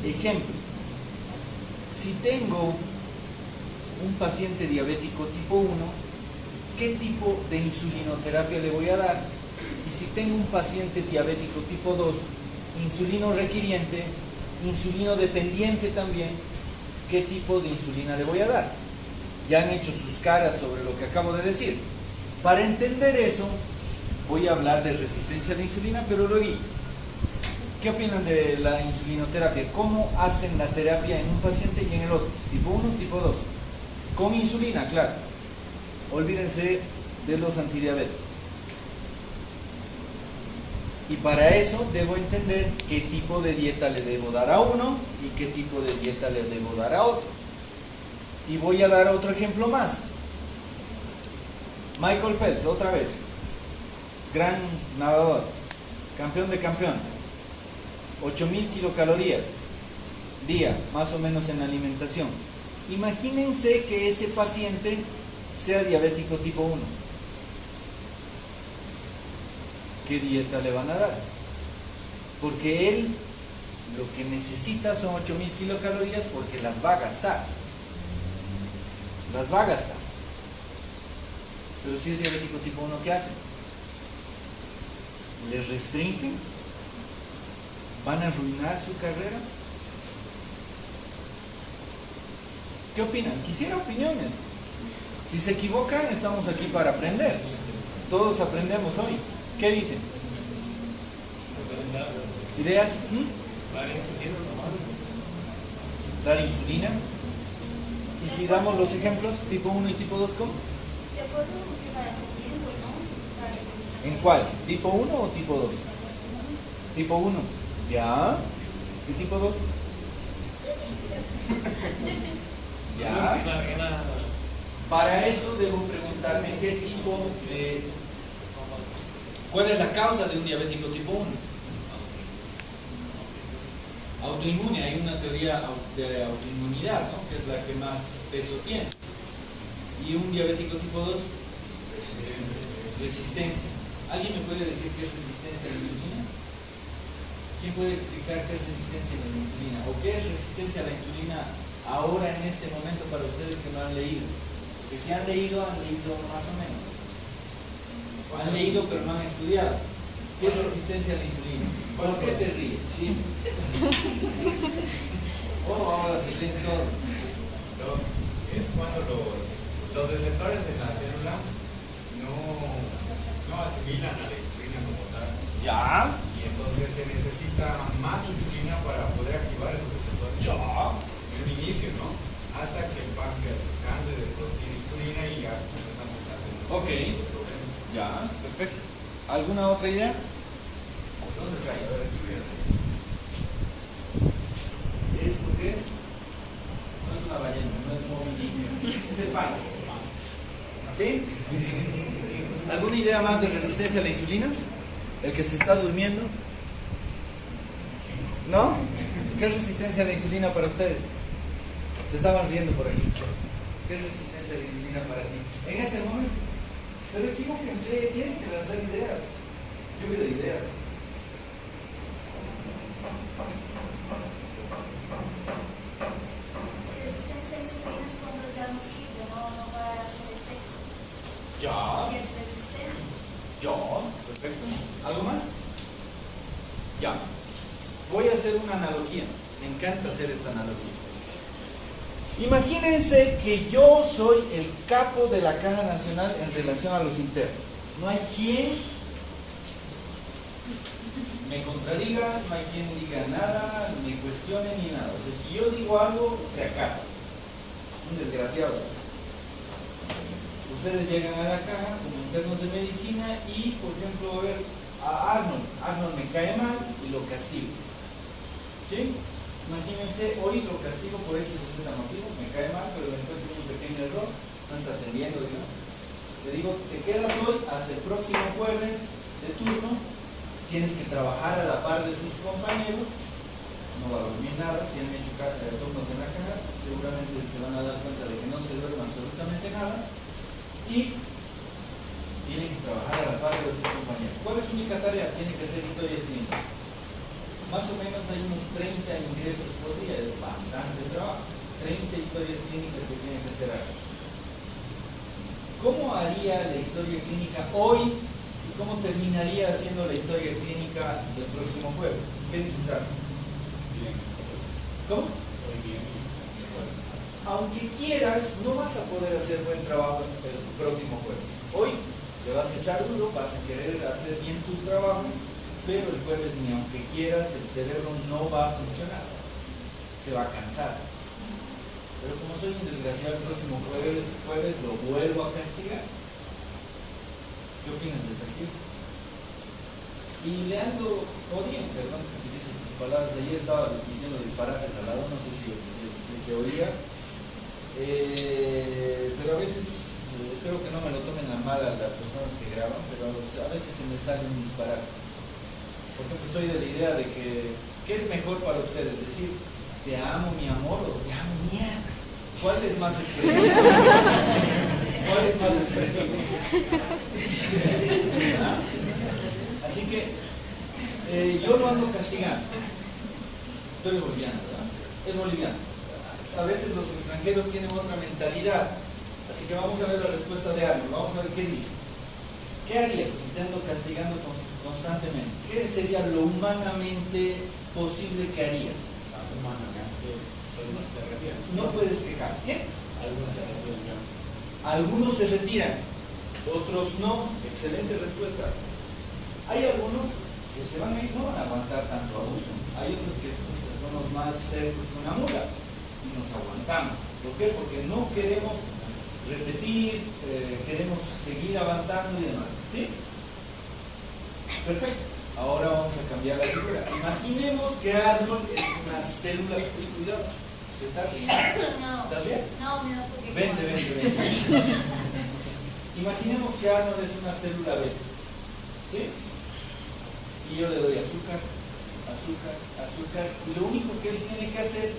Ejemplo, si tengo un paciente diabético tipo 1, ¿qué tipo de insulinoterapia le voy a dar? Y si tengo un paciente diabético tipo 2, insulino requiriente, insulino dependiente también, ¿qué tipo de insulina le voy a dar? Ya han hecho sus caras sobre lo que acabo de decir. Para entender eso, voy a hablar de resistencia a la insulina, pero luego, ¿qué opinan de la insulinoterapia? ¿Cómo hacen la terapia en un paciente y en el otro? Tipo 1, tipo 2. Con insulina, claro. Olvídense de los antidiabéticos. Y para eso debo entender qué tipo de dieta le debo dar a uno y qué tipo de dieta le debo dar a otro. Y voy a dar otro ejemplo más. Michael Phelps, otra vez. Gran nadador, campeón de campeones. 8000 kilocalorías día, más o menos en la alimentación. Imagínense que ese paciente sea diabético tipo 1. ¿Qué dieta le van a dar? Porque él lo que necesita son 8000 kilocalorías porque las va a gastar. Las va a gastar. Pero si es diabético tipo 1, ¿qué hacen? ¿Les restringen? ¿Van a arruinar su carrera? ¿Qué opinan? Quisiera opiniones. Si se equivocan, estamos aquí para aprender. Todos aprendemos hoy. ¿Qué dicen? ¿Ideas? Dar insulina normal. Dar insulina. ¿Y si damos los ejemplos, tipo 1 y tipo 2, cómo? De acuerdo con lo que vaya comiendo, ¿no? ¿En cuál? ¿Tipo 1 o tipo 2? Tipo 1. ¿Ya? ¿Y tipo 2? ¿Ya? Para eso debo preguntarme qué tipo de... ¿Cuál es la causa de un diabético tipo 1? Autoinmune, hay una teoría de autoinmunidad, ¿no? Que es la que más peso tiene. ¿Y un diabético tipo 2? Resistencia. ¿Alguien me puede decir qué es resistencia a la insulina? ¿Quién puede explicar qué es resistencia a la insulina? ¿O qué es resistencia a la insulina ahora en este momento para ustedes que no han leído? que si han leído más o menos. Han leído pero no han estudiado. ¿Qué es resistencia a la insulina? ¿Por qué te ríes? ¿Sí? Ahora se ríen todos. Es cuando los receptores de la célula no asimilan a la insulina como tal. ¿Ya? Y entonces se necesita más insulina para poder activar los receptores. ¿Ya? En un inicio, ¿no? Hasta que el páncreas se canse de producir insulina y ya empezamos a tener Ok. los problemas. Ya, perfecto. ¿Alguna otra idea? ¿Dónde está? A ver, aquí voy a ver. ¿Esto qué es? No es una ballena, no es Moby Dick. Es el pan. ¿Sí? ¿Alguna idea más de resistencia a la insulina? ¿El que se está durmiendo? ¿No? ¿Qué es resistencia a la insulina para ustedes? Se estaban riendo por aquí. ¿Qué es resistencia a la insulina para ti? En este momento. Pero equivóquense, tienen que lanzar ideas. Yo veo ideas. Resistencia a la insulina es cuando ya no sirve, no va a hacer efecto. Ya. Y es resistente. Ya, perfecto. ¿Algo más? Ya. Voy a hacer una analogía. Me encanta hacer esta analogía. Imagínense que yo soy el capo de la Caja Nacional en relación a los internos. No hay quien me contradiga, no hay quien diga nada, me cuestione ni nada. O sea, si yo digo algo, se acaba. Un desgraciado. Ustedes llegan a la caja como internos de medicina y, por ejemplo, a ver a Arnold me cae mal y lo castigo. ¿Sí? Imagínense, hoy lo castigo por X o Z motivo, me cae mal, pero le encuentro un pequeño error, no está atendiendo, digamos. Le digo, te quedas hoy hasta el próximo jueves de turno, tienes que trabajar a la par de tus compañeros, no va a dormir nada, si han hecho turnos en la caja, seguramente se van a dar cuenta de que no se duerme absolutamente nada, y tienen que trabajar a la par de sus compañeros. ¿Cuál es su única tarea? Tienen que hacer historias clínicas. Más o menos hay unos 30 ingresos por día, es bastante trabajo. 30 historias clínicas que tienen que hacer ahí. ¿Cómo haría la historia clínica hoy y cómo terminaría haciendo la historia clínica del próximo jueves? ¿Qué dices, Arno? Bien. ¿Cómo? Muy bien. Aunque quieras, no vas a poder hacer buen trabajo el próximo jueves. Hoy te vas a echar duro, vas a querer hacer bien tu trabajo, pero el jueves ni aunque quieras, el cerebro no va a funcionar, se va a cansar. Pero como soy un desgraciado, el próximo jueves lo vuelvo a castigar. ¿Qué opinas del castigo? Y le ando jodiendo, perdón que utilice estas palabras. Ayer estaba diciendo disparates al lado, no sé si se oía, pero a veces espero que no me lo tomen a mal a las personas que graban, pero a veces se me sale un disparate. Por ejemplo, soy de la idea de que ¿qué es mejor para ustedes? Decir te amo mi amor o te amo mierda. ¿Cuál es más expresivo? ¿Cuál es más expresivo? ¿Ah? Así que yo lo ando castigando. Tú eres boliviano, ¿verdad? Es boliviano. A veces los extranjeros tienen otra mentalidad. Así que vamos a ver la respuesta de Arnold. Vamos a ver qué dice. ¿Qué harías si te ando castigando constantemente? ¿Qué sería lo humanamente posible que harías? No puedes quejar. ¿Qué? Algunos se retiran, otros no. Excelente respuesta. Hay algunos que se van a ir, no van a aguantar tanto abuso. Hay otros que somos más tercos que una mula y nos aguantamos. ¿Por qué? Porque no queremos repetir, queremos seguir avanzando y demás. ¿Sí? Perfecto. Ahora vamos a cambiar la figura. Imaginemos que Arnold es una célula. Cuidado. ¿Estás bien? No. ¿Estás bien? No, me da un poquito. Vente. Imaginemos que Arnold es una célula beta. ¿Sí? Y yo le doy azúcar. Y lo único que él tiene que hacer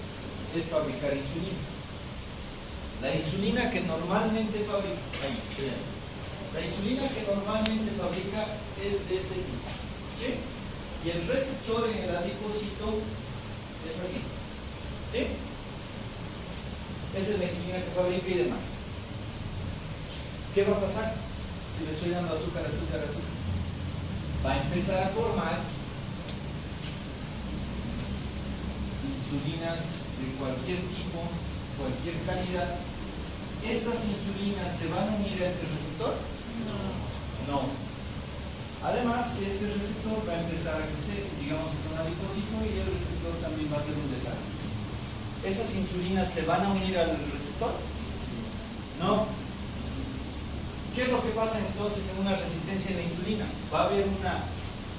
es fabricar insulina. La insulina que normalmente fabrica. La insulina que normalmente fabrica es de este tipo. ¿Sí? Y el receptor en el adipocito es así. ¿Sí? Esa es la insulina que fabrica y demás. ¿qué va a pasar si le estoy dando azúcar? Va a empezar a formar insulinas de cualquier tipo, cualquier calidad. ¿Estas insulinas se van a unir a este receptor? No. Además, este receptor va a empezar a crecer, digamos que es un adipocito y el receptor también va a ser un desastre. ¿Esas insulinas se van a unir al receptor? No. ¿Qué es lo que pasa entonces en una resistencia a la insulina? Va a haber una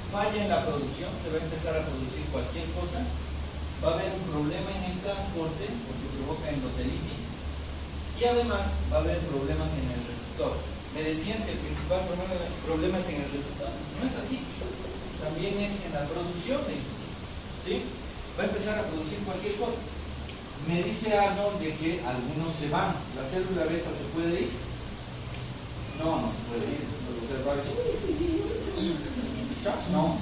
falla en la producción, se va a empezar a producir cualquier cosa, va a haber un problema en el transporte porque provoca endotelitis y además va a haber problemas en el receptor. Me decían que el principal problema es en el receptor. No es así. También es en la producción de insulina. ¿Sí? Va a empezar a producir cualquier cosa. Me dice Arnold de que algunos se van. ¿La célula beta se puede ir? No, no se puede ir. No.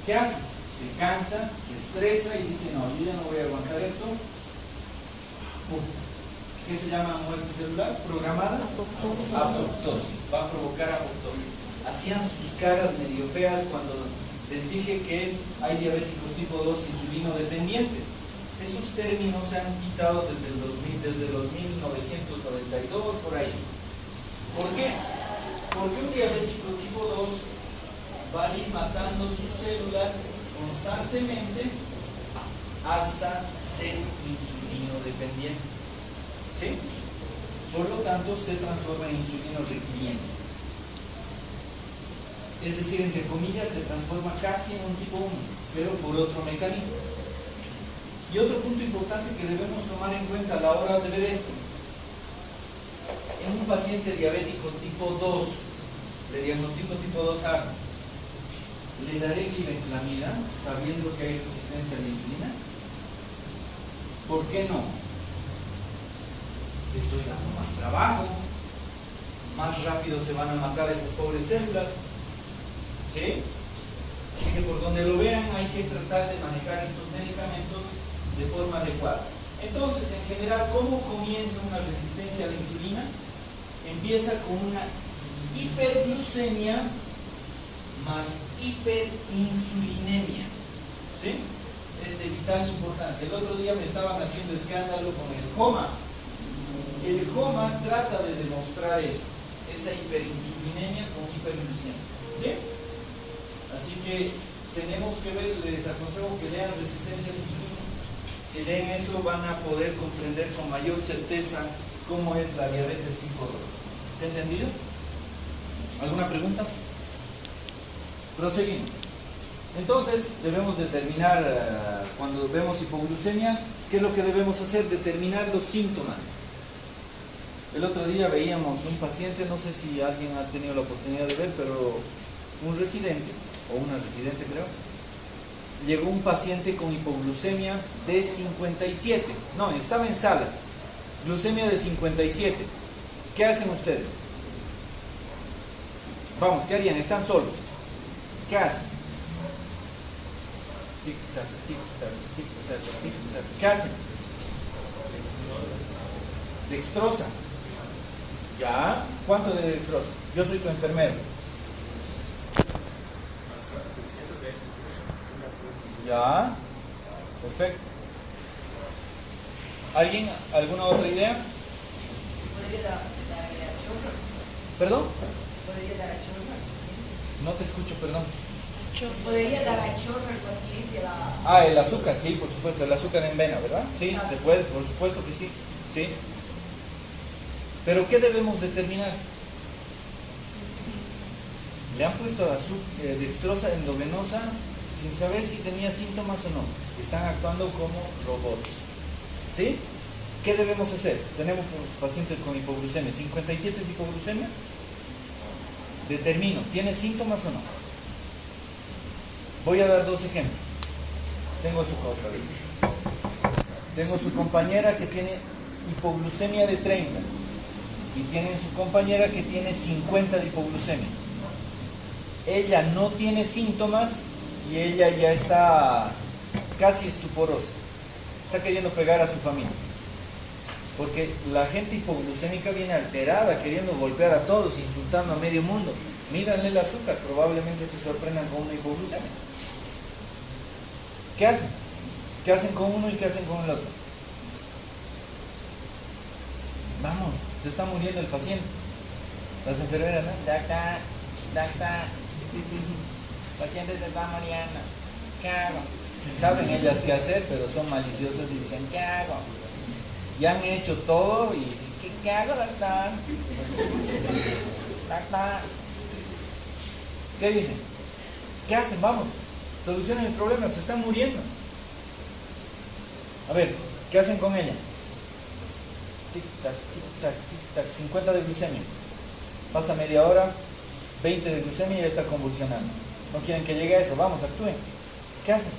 ¿Qué hace? Se cansa, se estresa y dice, no, yo ya no voy a aguantar esto. ¿Qué se llama muerte celular? ¿Programada? Apoptosis. Va a provocar apoptosis. Hacían sus caras medio feas cuando les dije que hay diabéticos tipo 2 insulino dependientes. Esos términos se han quitado desde los 1992 por ahí. ¿Por qué? Porque un diabético tipo 2 va a ir matando sus células constantemente hasta ser insulino dependiente. ¿Sí? Por lo tanto, se transforma en insulino requiriente. Es decir, entre comillas, se transforma casi en un tipo 1, pero por otro mecanismo. Y otro punto importante que debemos tomar en cuenta a la hora de ver esto. En un paciente diabético tipo 2, le diagnostico tipo 2A, ¿le daré glibenclamida sabiendo que hay resistencia a la insulina? ¿Por qué no? Le estoy dando más trabajo, más rápido se van a matar esas pobres células. ¿Sí? Así que por donde lo vean hay que tratar de manejar estos medicamentos de forma adecuada. Entonces, en general, ¿cómo comienza una resistencia a la insulina? Empieza con una hiperglucemia más hiperinsulinemia. ¿Sí? Es de vital importancia. El otro día me estaban haciendo escándalo con el HOMA. El HOMA trata de demostrar eso, esa hiperinsulinemia con hiperglucemia. ¿Sí? Así que tenemos que ver, les aconsejo que lean resistencia a la insulina. Si leen eso van a poder comprender con mayor certeza cómo es la diabetes tipo 2. ¿Te he entendido? ¿Alguna pregunta? Proseguimos. Entonces debemos determinar, cuando vemos hipoglucemia, ¿qué es lo que debemos hacer? Determinar los síntomas. El otro día veíamos un paciente, no sé si alguien ha tenido la oportunidad de ver, pero un residente, o una residente creo, llegó un paciente con hipoglucemia de 57, no, estaba en salas, glucemia de 57. ¿Qué hacen ustedes? Vamos, ¿qué harían? Están solos. ¿Qué hacen? Tic-tac, tic-tac, tic-tac, tic-tac. ¿Qué hacen? Dextrosa. ¿Ya? ¿Cuánto de dextrosa? Yo soy tu enfermero. Ya. Perfecto. ¿Alguien? ¿Alguna otra idea? ¿Podría dar a chorro? ¿Perdón? ¿Podría dar a chorro al paciente? No te escucho, perdón. ¿Podría dar a chorro al paciente la... Ah, el azúcar, sí, por supuesto, el azúcar en vena, ¿verdad? Sí, se puede, por supuesto que sí. Sí. Pero ¿qué debemos determinar? Le han puesto dextrosa endovenosa sin saber si tenía síntomas o no. Están actuando como robots. ¿Sí? ¿Qué debemos hacer? Tenemos pacientes con hipoglucemia. ¿57 es hipoglucemia? Determino, ¿tiene síntomas o no? Voy a dar dos ejemplos. Tengo su otra vez. Tengo su compañera que tiene hipoglucemia de 30 y tiene su compañera que tiene 50 de hipoglucemia. Ella no tiene síntomas y ella ya está casi estuporosa. Está queriendo pegar a su familia. Porque la gente hipoglucémica viene alterada, queriendo golpear a todos, insultando a medio mundo. Míranle el azúcar, probablemente se sorprendan con una hipoglucemia. ¿Qué hacen? ¿Qué hacen con uno y qué hacen con el otro? Vamos, se está muriendo el paciente. Las enfermeras, ¿no? Doctor, paciente se está muriendo. ¿Qué hago? Saben ellas qué hacer, pero son maliciosas y dicen, ¿qué hago? Ya han hecho todo y ¿qué hago, doctor? Doctor. ¿Qué dicen? ¿Qué hacen? Vamos, solucionen el problema, se están muriendo. A ver, ¿qué hacen con ella? Tic-tac, tic-tac, tic-tac, 50 de glucemia. Pasa media hora, 20 de glucemia y ya está convulsionando. No quieren que llegue a eso, vamos, actúen. ¿Qué hacen?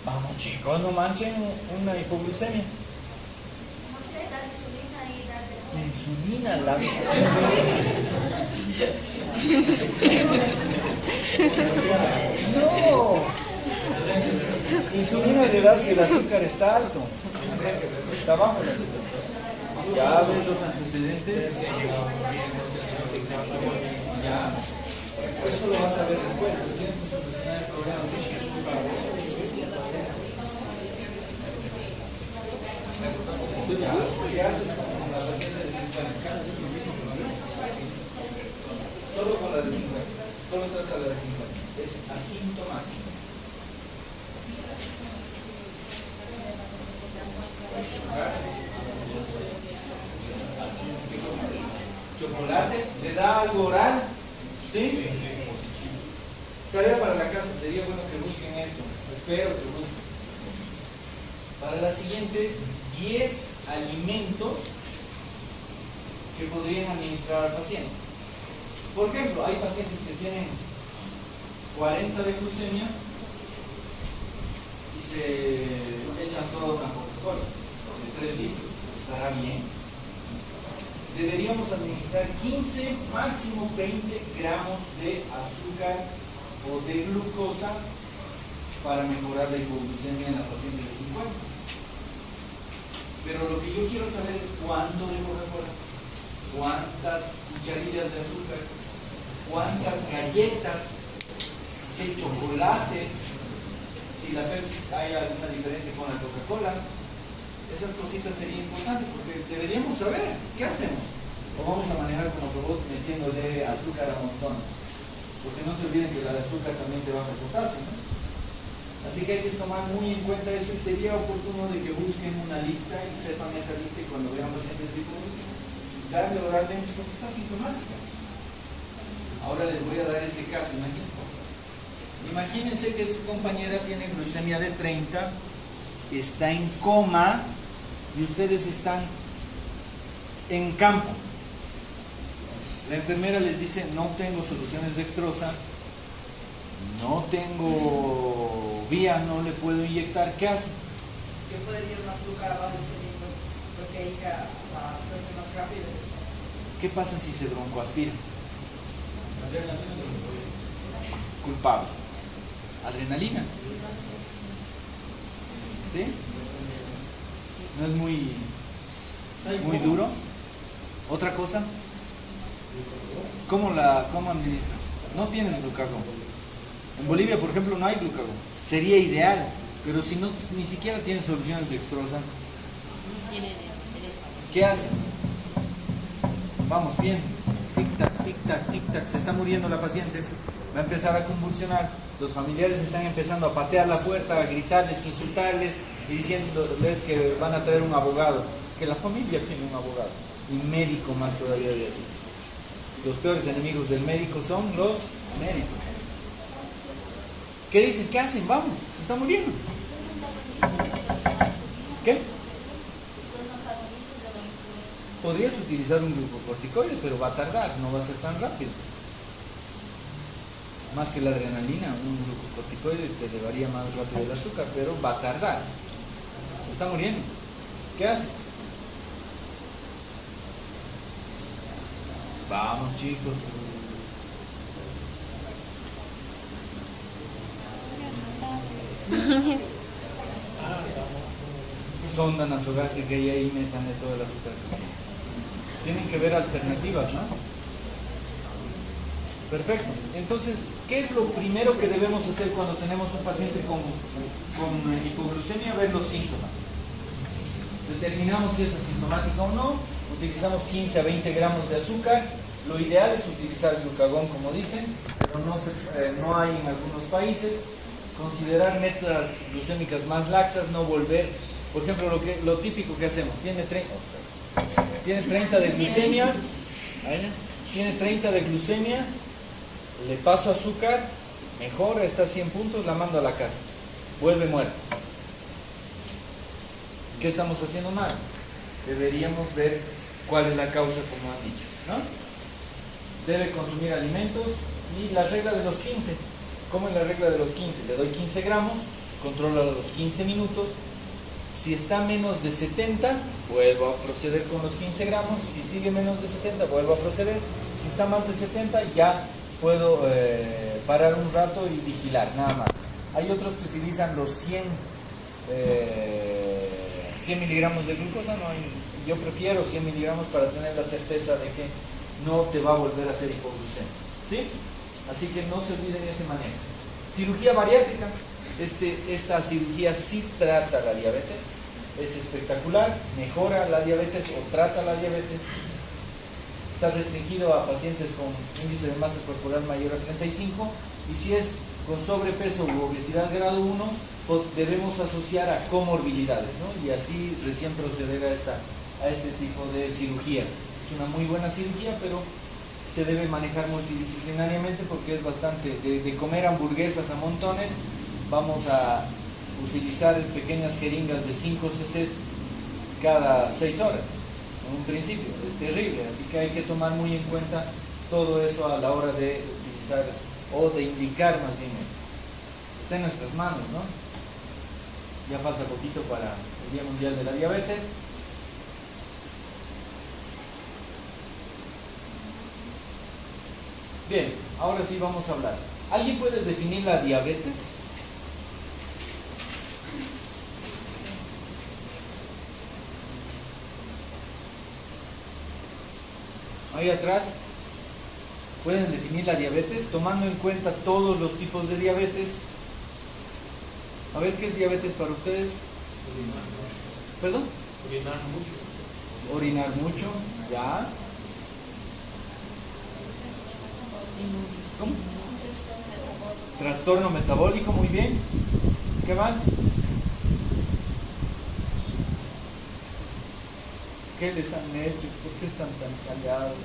Vamos chicos, no manchen una hipoglucemia. No sé, dar insulina y dar de comer. Insulina, la... No. Insulina le das si el azúcar está alto. Está bajo el azúcar. Ya ves los antecedentes. Ya. Eso lo vas a ver después. Pero tienes que solucionar el problema. ¿Qué haces con la paciente de 50? Solo con la de 50. Solo trata la de 50. Es asintomático. Chocolate, ¿le da algo oral? ¿Sí? Tarea para la casa, sería bueno que busquen esto. Espero que busquen. Para la siguiente, 10 alimentos que podrían administrar al paciente. Por ejemplo, hay pacientes que tienen 40 de glucemia y se echan toda una Coca-Cola de 3 litros. ¿Estará bien? Deberíamos administrar 15, máximo 20 gramos de azúcar o de glucosa para mejorar la hipoglucemia en la paciente de 50. Pero lo que yo quiero saber es cuánto de Coca-Cola, cuántas cucharillas de azúcar, cuántas galletas, qué chocolate, si la Pepsi hay alguna diferencia con la Coca-Cola. Esas cositas serían importantes porque deberíamos saber qué hacemos. O vamos a manejar como robots metiéndole azúcar a montones. Porque no se olviden que la de azúcar también te baja el potasio, ¿no? Así que hay que tomar muy en cuenta eso y sería oportuno de que busquen una lista y sepan esa lista y cuando vean pacientes de hipoglucemia, darle oralmente porque está sintomática. Ahora les voy a dar este caso, imagínense que su compañera tiene glucemia de 30, está en coma y ustedes están en campo. La enfermera les dice, no tengo soluciones dextrosa, no tengo vía, no le puedo inyectar. ¿Qué hace? Yo podría un azúcar abajo del cilindro porque ahí se hace más rápido. ¿Qué pasa si se broncoaspira? Culpable. Adrenalina. ¿Sí? ¿No es muy duro? ¿Otra cosa? ¿Cómo administras? No tienes glucagón. En Bolivia, por ejemplo, no hay glucagón. Sería ideal, pero si no, ni siquiera tienes soluciones dextrosas, ¿qué hacen? Vamos, piensen. Tic-tac, tic-tac, tic-tac. Se está muriendo la paciente. Va a empezar a convulsionar. Los familiares están empezando a patear la puerta, a gritarles, insultarles y diciéndoles que van a traer un abogado. Que la familia tiene un abogado. Y médico más todavía de así. Los peores enemigos del médico son los médicos. ¿Qué dicen? ¿Qué hacen? Vamos, se está muriendo. ¿Qué? Los antagonistas de la insulina. Podrías utilizar un glucocorticoide, pero va a tardar, no va a ser tan rápido. Más que la adrenalina, un glucocorticoide te elevaría más rápido el azúcar, pero va a tardar. Se está muriendo. ¿Qué hace? Vamos, chicos. sonda nasogástrica y ahí metan de todo el azúcar que quieran. Tienen que ver alternativas, ¿no? Perfecto. Entonces, ¿qué es lo primero que debemos hacer cuando tenemos un paciente con hipoglucemia? Ver los síntomas. Determinamos si es asintomática o no. Utilizamos 15 a 20 gramos de azúcar. Lo ideal es utilizar glucagón, como dicen, pero no hay en algunos países. Considerar metas glucémicas más laxas, no volver. Por ejemplo, lo típico que hacemos, tiene 30 de glucemia, le paso azúcar, mejora, está a 100 puntos, la mando a la casa, vuelve muerta. ¿Qué estamos haciendo mal? Deberíamos ver cuál es la causa, como han dicho, ¿no? Debe consumir alimentos y la regla de los 15. ¿Cómo es la regla de los 15? Le doy 15 gramos, controlo a los 15 minutos. Si está menos de 70, vuelvo a proceder con los 15 gramos. Si sigue menos de 70, vuelvo a proceder. Si está más de 70, ya puedo parar un rato y vigilar, nada más. Hay otros que utilizan los 100 miligramos de glucosa. Yo prefiero 100 miligramos para tener la certeza de que no te va a volver a hacer hipoglucemia, ¿sí? Así que no se olviden ese manejo. Cirugía bariátrica. Esta cirugía sí trata la diabetes. Es espectacular. Mejora la diabetes o trata la diabetes. Está restringido a pacientes con índice de masa corporal mayor a 35. Y si es con sobrepeso u obesidad grado 1, debemos asociar a comorbilidades, ¿no? Y así recién proceder a este tipo de cirugías. Es una muy buena cirugía, pero se debe manejar multidisciplinariamente porque es bastante, de comer hamburguesas a montones, vamos a utilizar pequeñas jeringas de 5 cc cada 6 horas, en un principio, es terrible, así que hay que tomar muy en cuenta todo eso a la hora de utilizar o de indicar más bien esto. Está en nuestras manos, ¿no? Ya falta poquito para el Día Mundial de la Diabetes. Bien, ahora sí vamos a hablar. ¿Alguien puede definir la diabetes? Ahí atrás, ¿pueden definir la diabetes tomando en cuenta todos los tipos de diabetes? A ver, ¿qué es diabetes para ustedes? Orinar mucho. ¿Perdón? Orinar mucho. Orinar mucho, ya. ¿Cómo? Trastorno metabólico, muy bien. ¿Qué más? ¿Qué les han hecho? ¿Por qué están tan callados?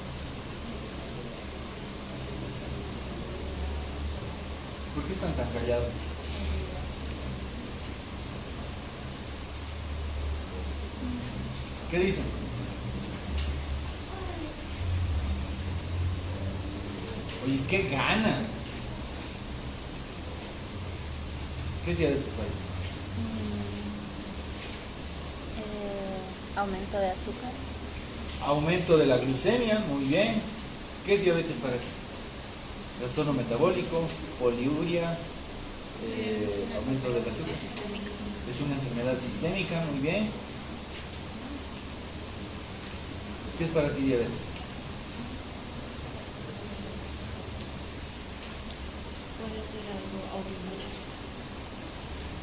¿Por qué están tan callados? ¿Qué dicen? Oye, qué ganas. ¿Qué es diabetes para ti? Aumento de azúcar. Aumento de la glucemia, muy bien. ¿Qué es diabetes para ti? Trastorno metabólico, poliuria, aumento de la azúcar. Es una enfermedad sistémica, muy bien. ¿Qué es para ti diabetes?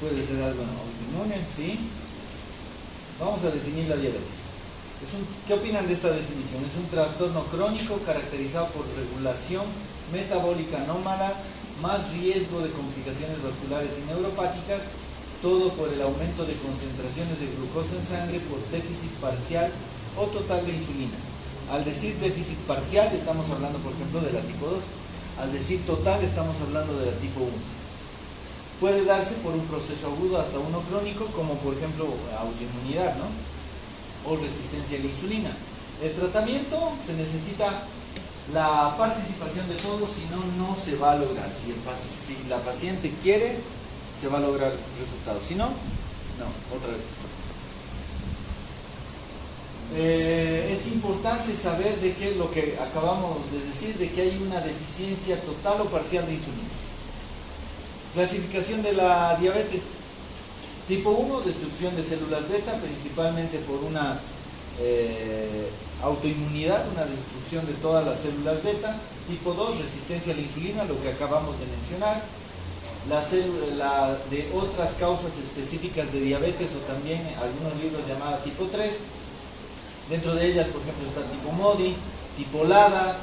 Puede ser algo autoinmune, ¿sí? Vamos a definir la diabetes. ¿Qué opinan de esta definición? Es un trastorno crónico caracterizado por regulación metabólica anómala, más riesgo de complicaciones vasculares y neuropáticas, todo por el aumento de concentraciones de glucosa en sangre por déficit parcial o total de insulina. Al decir déficit parcial estamos hablando, por ejemplo, de la tipo 2. Al decir total estamos hablando de la tipo 1. Puede darse por un proceso agudo hasta uno crónico, como por ejemplo autoinmunidad, ¿no? O resistencia a la insulina. El tratamiento se necesita la participación de todos, si no, no se va a lograr. Si la paciente quiere, se va a lograr resultados. Si no, no, otra vez. Es importante saber de qué es lo que acabamos de decir, de que hay una deficiencia total o parcial de insulina. Clasificación de la diabetes. Tipo 1, destrucción de células beta, principalmente por una autoinmunidad, una destrucción de todas las células beta. Tipo 2, resistencia a la insulina, lo que acabamos de mencionar. La de otras causas específicas de diabetes, o también algunos libros llamada tipo 3. Dentro de ellas, por ejemplo, está tipo MODY, tipo LADA,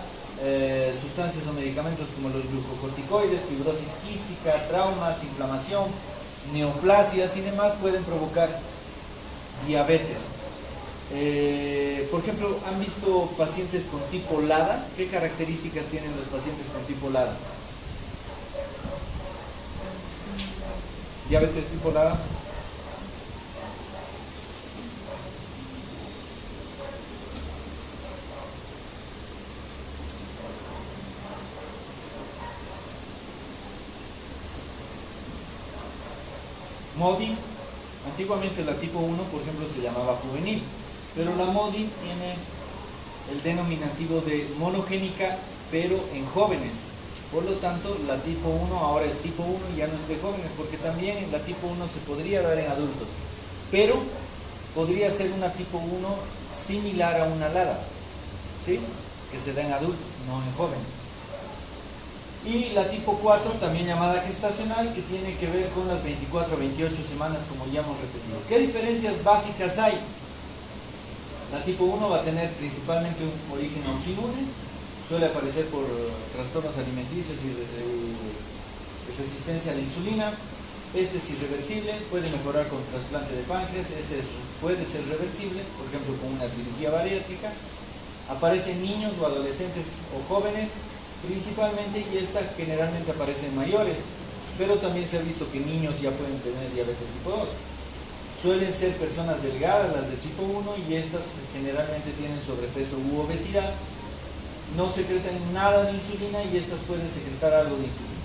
sustancias o medicamentos como los glucocorticoides, fibrosis quística, traumas, inflamación, neoplasias y demás pueden provocar diabetes. Por ejemplo, ¿han visto pacientes con tipo LADA? ¿Qué características tienen los pacientes con tipo LADA? Diabetes tipo LADA. MODY, antiguamente la tipo 1, por ejemplo, se llamaba juvenil, pero la MODY tiene el denominativo de monogénica, pero en jóvenes. Por lo tanto, la tipo 1 ahora es tipo 1 y ya no es de jóvenes, porque también la tipo 1 se podría dar en adultos, pero podría ser una tipo 1 similar a una LADA, ¿sí? Que se da en adultos, no en jóvenes. Y la tipo 4, también llamada gestacional, que tiene que ver con las 24 a 28 semanas, como ya hemos repetido. ¿Qué diferencias básicas hay? La tipo 1 va a tener principalmente un origen autoinmune, suele aparecer por trastornos alimenticios y resistencia a la insulina. Este es irreversible, puede mejorar con trasplante de páncreas. Este puede ser reversible, por ejemplo con una cirugía bariátrica. Aparece en niños o adolescentes o jóvenes principalmente, y esta generalmente aparece en mayores, pero también se ha visto que niños ya pueden tener diabetes tipo 2. Suelen ser personas delgadas las de tipo 1, y estas generalmente tienen sobrepeso u obesidad. No secretan nada de insulina, y estas pueden secretar algo de insulina.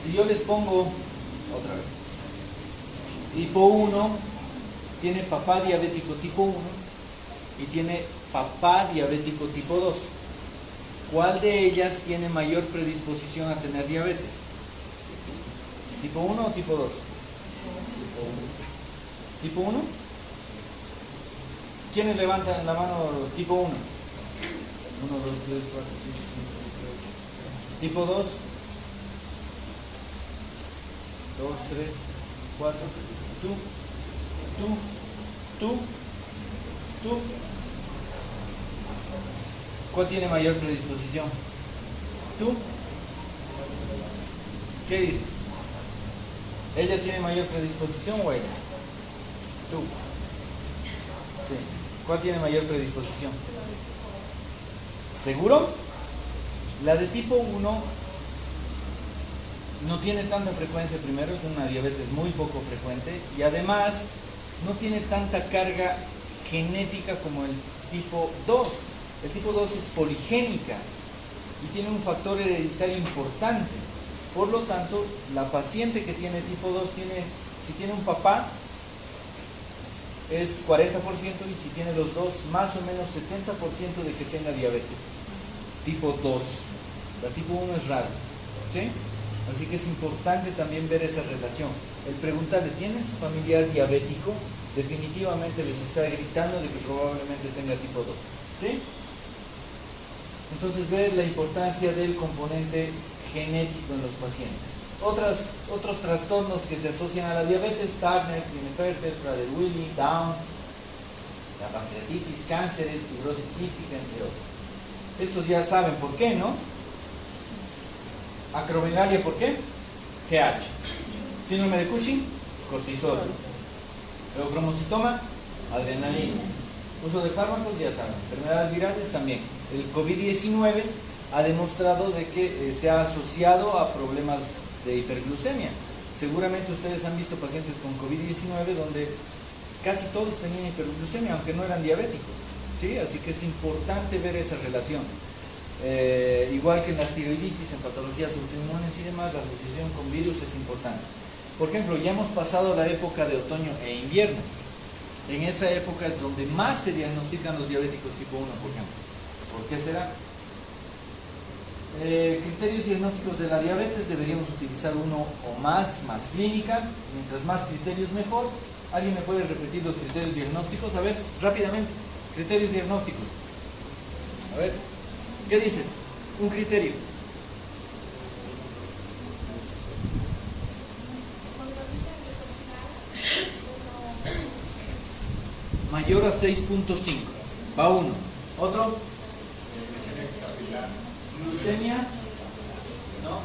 Si yo les pongo otra vez, tipo 1 tiene papá diabético tipo 1 y tiene papá diabético tipo 2. ¿Cuál de ellas tiene mayor predisposición a tener diabetes? ¿Tipo 1 o tipo 2? ¿Tipo 1? ¿Quiénes levantan la mano tipo 1? 1, 2, 3, 4, 5, 6, 7, 8. ¿Tipo 2? 2, 3, 4. Tú. ¿Cuál tiene mayor predisposición? ¿Tú? ¿Qué dices? ¿Ella tiene mayor predisposición o ella? Tú. Sí. ¿Cuál tiene mayor predisposición? ¿Seguro? La de tipo 1 no tiene tanta frecuencia primero, es una diabetes muy poco frecuente, y además no tiene tanta carga genética como el tipo 2. El tipo 2 es poligénica y tiene un factor hereditario importante. Por lo tanto, la paciente que tiene tipo 2 si tiene un papá, es 40%, y si tiene los dos, más o menos 70% de que tenga diabetes. Tipo 2. La tipo 1 es raro, ¿sí? Así que es importante también ver esa relación. El preguntarle, ¿tienes familiar diabético? Definitivamente les está gritando de que probablemente tenga tipo 2, ¿sí? Entonces, ver la importancia del componente genético en los pacientes. Otros trastornos que se asocian a la diabetes: Turner, Klinefelter, Prader-Willi, Down, la pancreatitis, cánceres, fibrosis quística, entre otros. Estos ya saben por qué, ¿no? Acromegalia, ¿por qué? GH. Síndrome de Cushing, cortisol. Feocromocitoma, adrenalina. Uso de fármacos, ya saben. Enfermedades virales también. El COVID-19 ha demostrado de que se ha asociado a problemas de hiperglucemia. Seguramente ustedes han visto pacientes con COVID-19 donde casi todos tenían hiperglucemia, aunque no eran diabéticos, ¿sí? Así que es importante ver esa relación. Igual que en las tiroiditis, en patologías autoinmunes y demás, la asociación con virus es importante. Por ejemplo, ya hemos pasado la época de otoño e invierno. En esa época es donde más se diagnostican los diabéticos tipo 1, por ejemplo. ¿Por qué será? Criterios diagnósticos de la diabetes, deberíamos utilizar uno o más clínica. Mientras más criterios mejor. ¿Alguien me puede repetir los criterios diagnósticos? A ver, rápidamente. Criterios diagnósticos. A ver, ¿qué dices? Un criterio. Mayor a 6.5. Va uno. Otro. Glucemia. ¿No?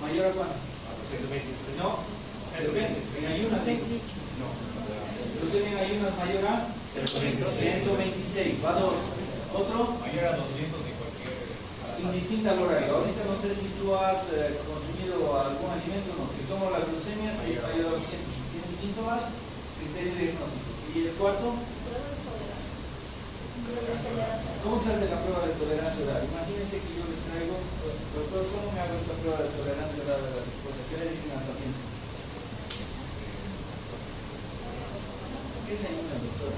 ¿Mayor a cuánto? 126. No. 120. En ayunas. No. Glucemia en ayunas mayor a 126. Va dos. Otro. Mayor a 200 en cualquier. Indistinta al horario. Ahorita no sé si tú has consumido algún alimento o no. Si tomo la glucemia, si es mayor a 200. Si tienes síntomas, criterio diagnóstico. ¿Y el cuarto? ¿Cómo se hace la prueba de tolerancia oral? Imagínense que yo les traigo, doctor, ¿cómo me hago esta prueba de tolerancia oral de la glucosa? ¿Qué le dicen al paciente? ¿Qué se ayuda, doctora?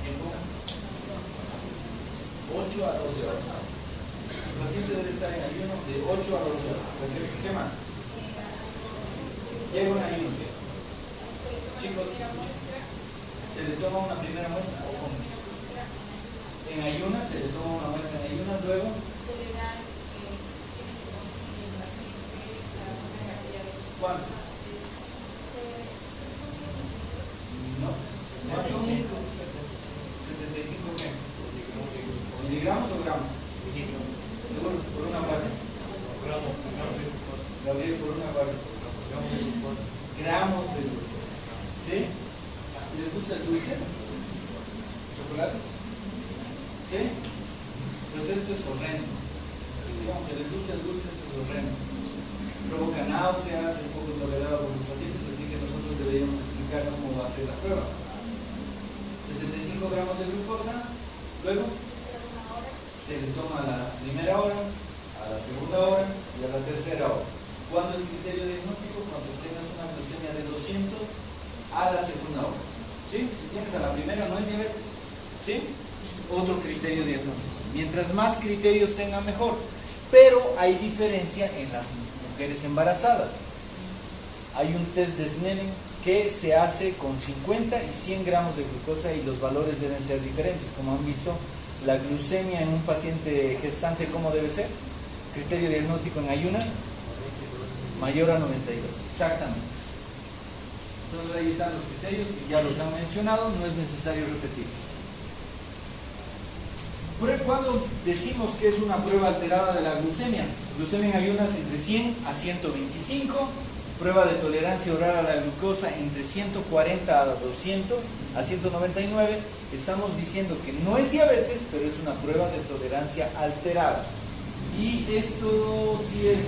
¿Tiempo? 8 a 12 horas. El paciente debe estar en ayuno de 8 a 12 horas. ¿Qué más? Llega un ayuno. Chicos, ¿se le toma una primera muestra o cómo? En ayunas se le toma una muestra en ayunas, luego ¿cuánto? No. ¿Cuánto? 75 qué? ¿Miligramos o gramos? Seguro, por una parte. Gabriel, por una parte. Gramos de glucosa. ¿Sí? ¿Les gusta el dulce? ¿Chocolate? ¿Sí? Pues esto es horrendo. Aunque les guste el dulce, esto es horrendo. Provoca náuseas, es poco tolerado por los pacientes, así que nosotros deberíamos explicar cómo va a ser la prueba. 75 gramos de glucosa, luego se le toma a la primera hora, a la segunda hora y a la tercera hora. ¿Cuándo es criterio diagnóstico? Cuando tengas una glucemia de 200 a la segunda hora. ¿Sí? Si tienes a la primera no es diabetes. ¿Sí? Otro criterio diagnóstico. Mientras más criterios tenga mejor. Pero hay diferencia en las mujeres embarazadas. Hay un test de Snellen que se hace con 50 y 100 gramos de glucosa y los valores deben ser diferentes. Como han visto, la glucemia en un paciente gestante, ¿cómo debe ser? Criterio diagnóstico en ayunas, mayor a 92. Exactamente. Entonces ahí están los criterios que ya los han mencionado, no es necesario repetir. ¿Cuándo decimos que es una prueba alterada de la glucemia? Glucemia en ayunas entre 100 a 125, prueba de tolerancia oral a la glucosa entre 140 a 200 a 199. Estamos diciendo que no es diabetes, pero es una prueba de tolerancia alterada. Y esto sí es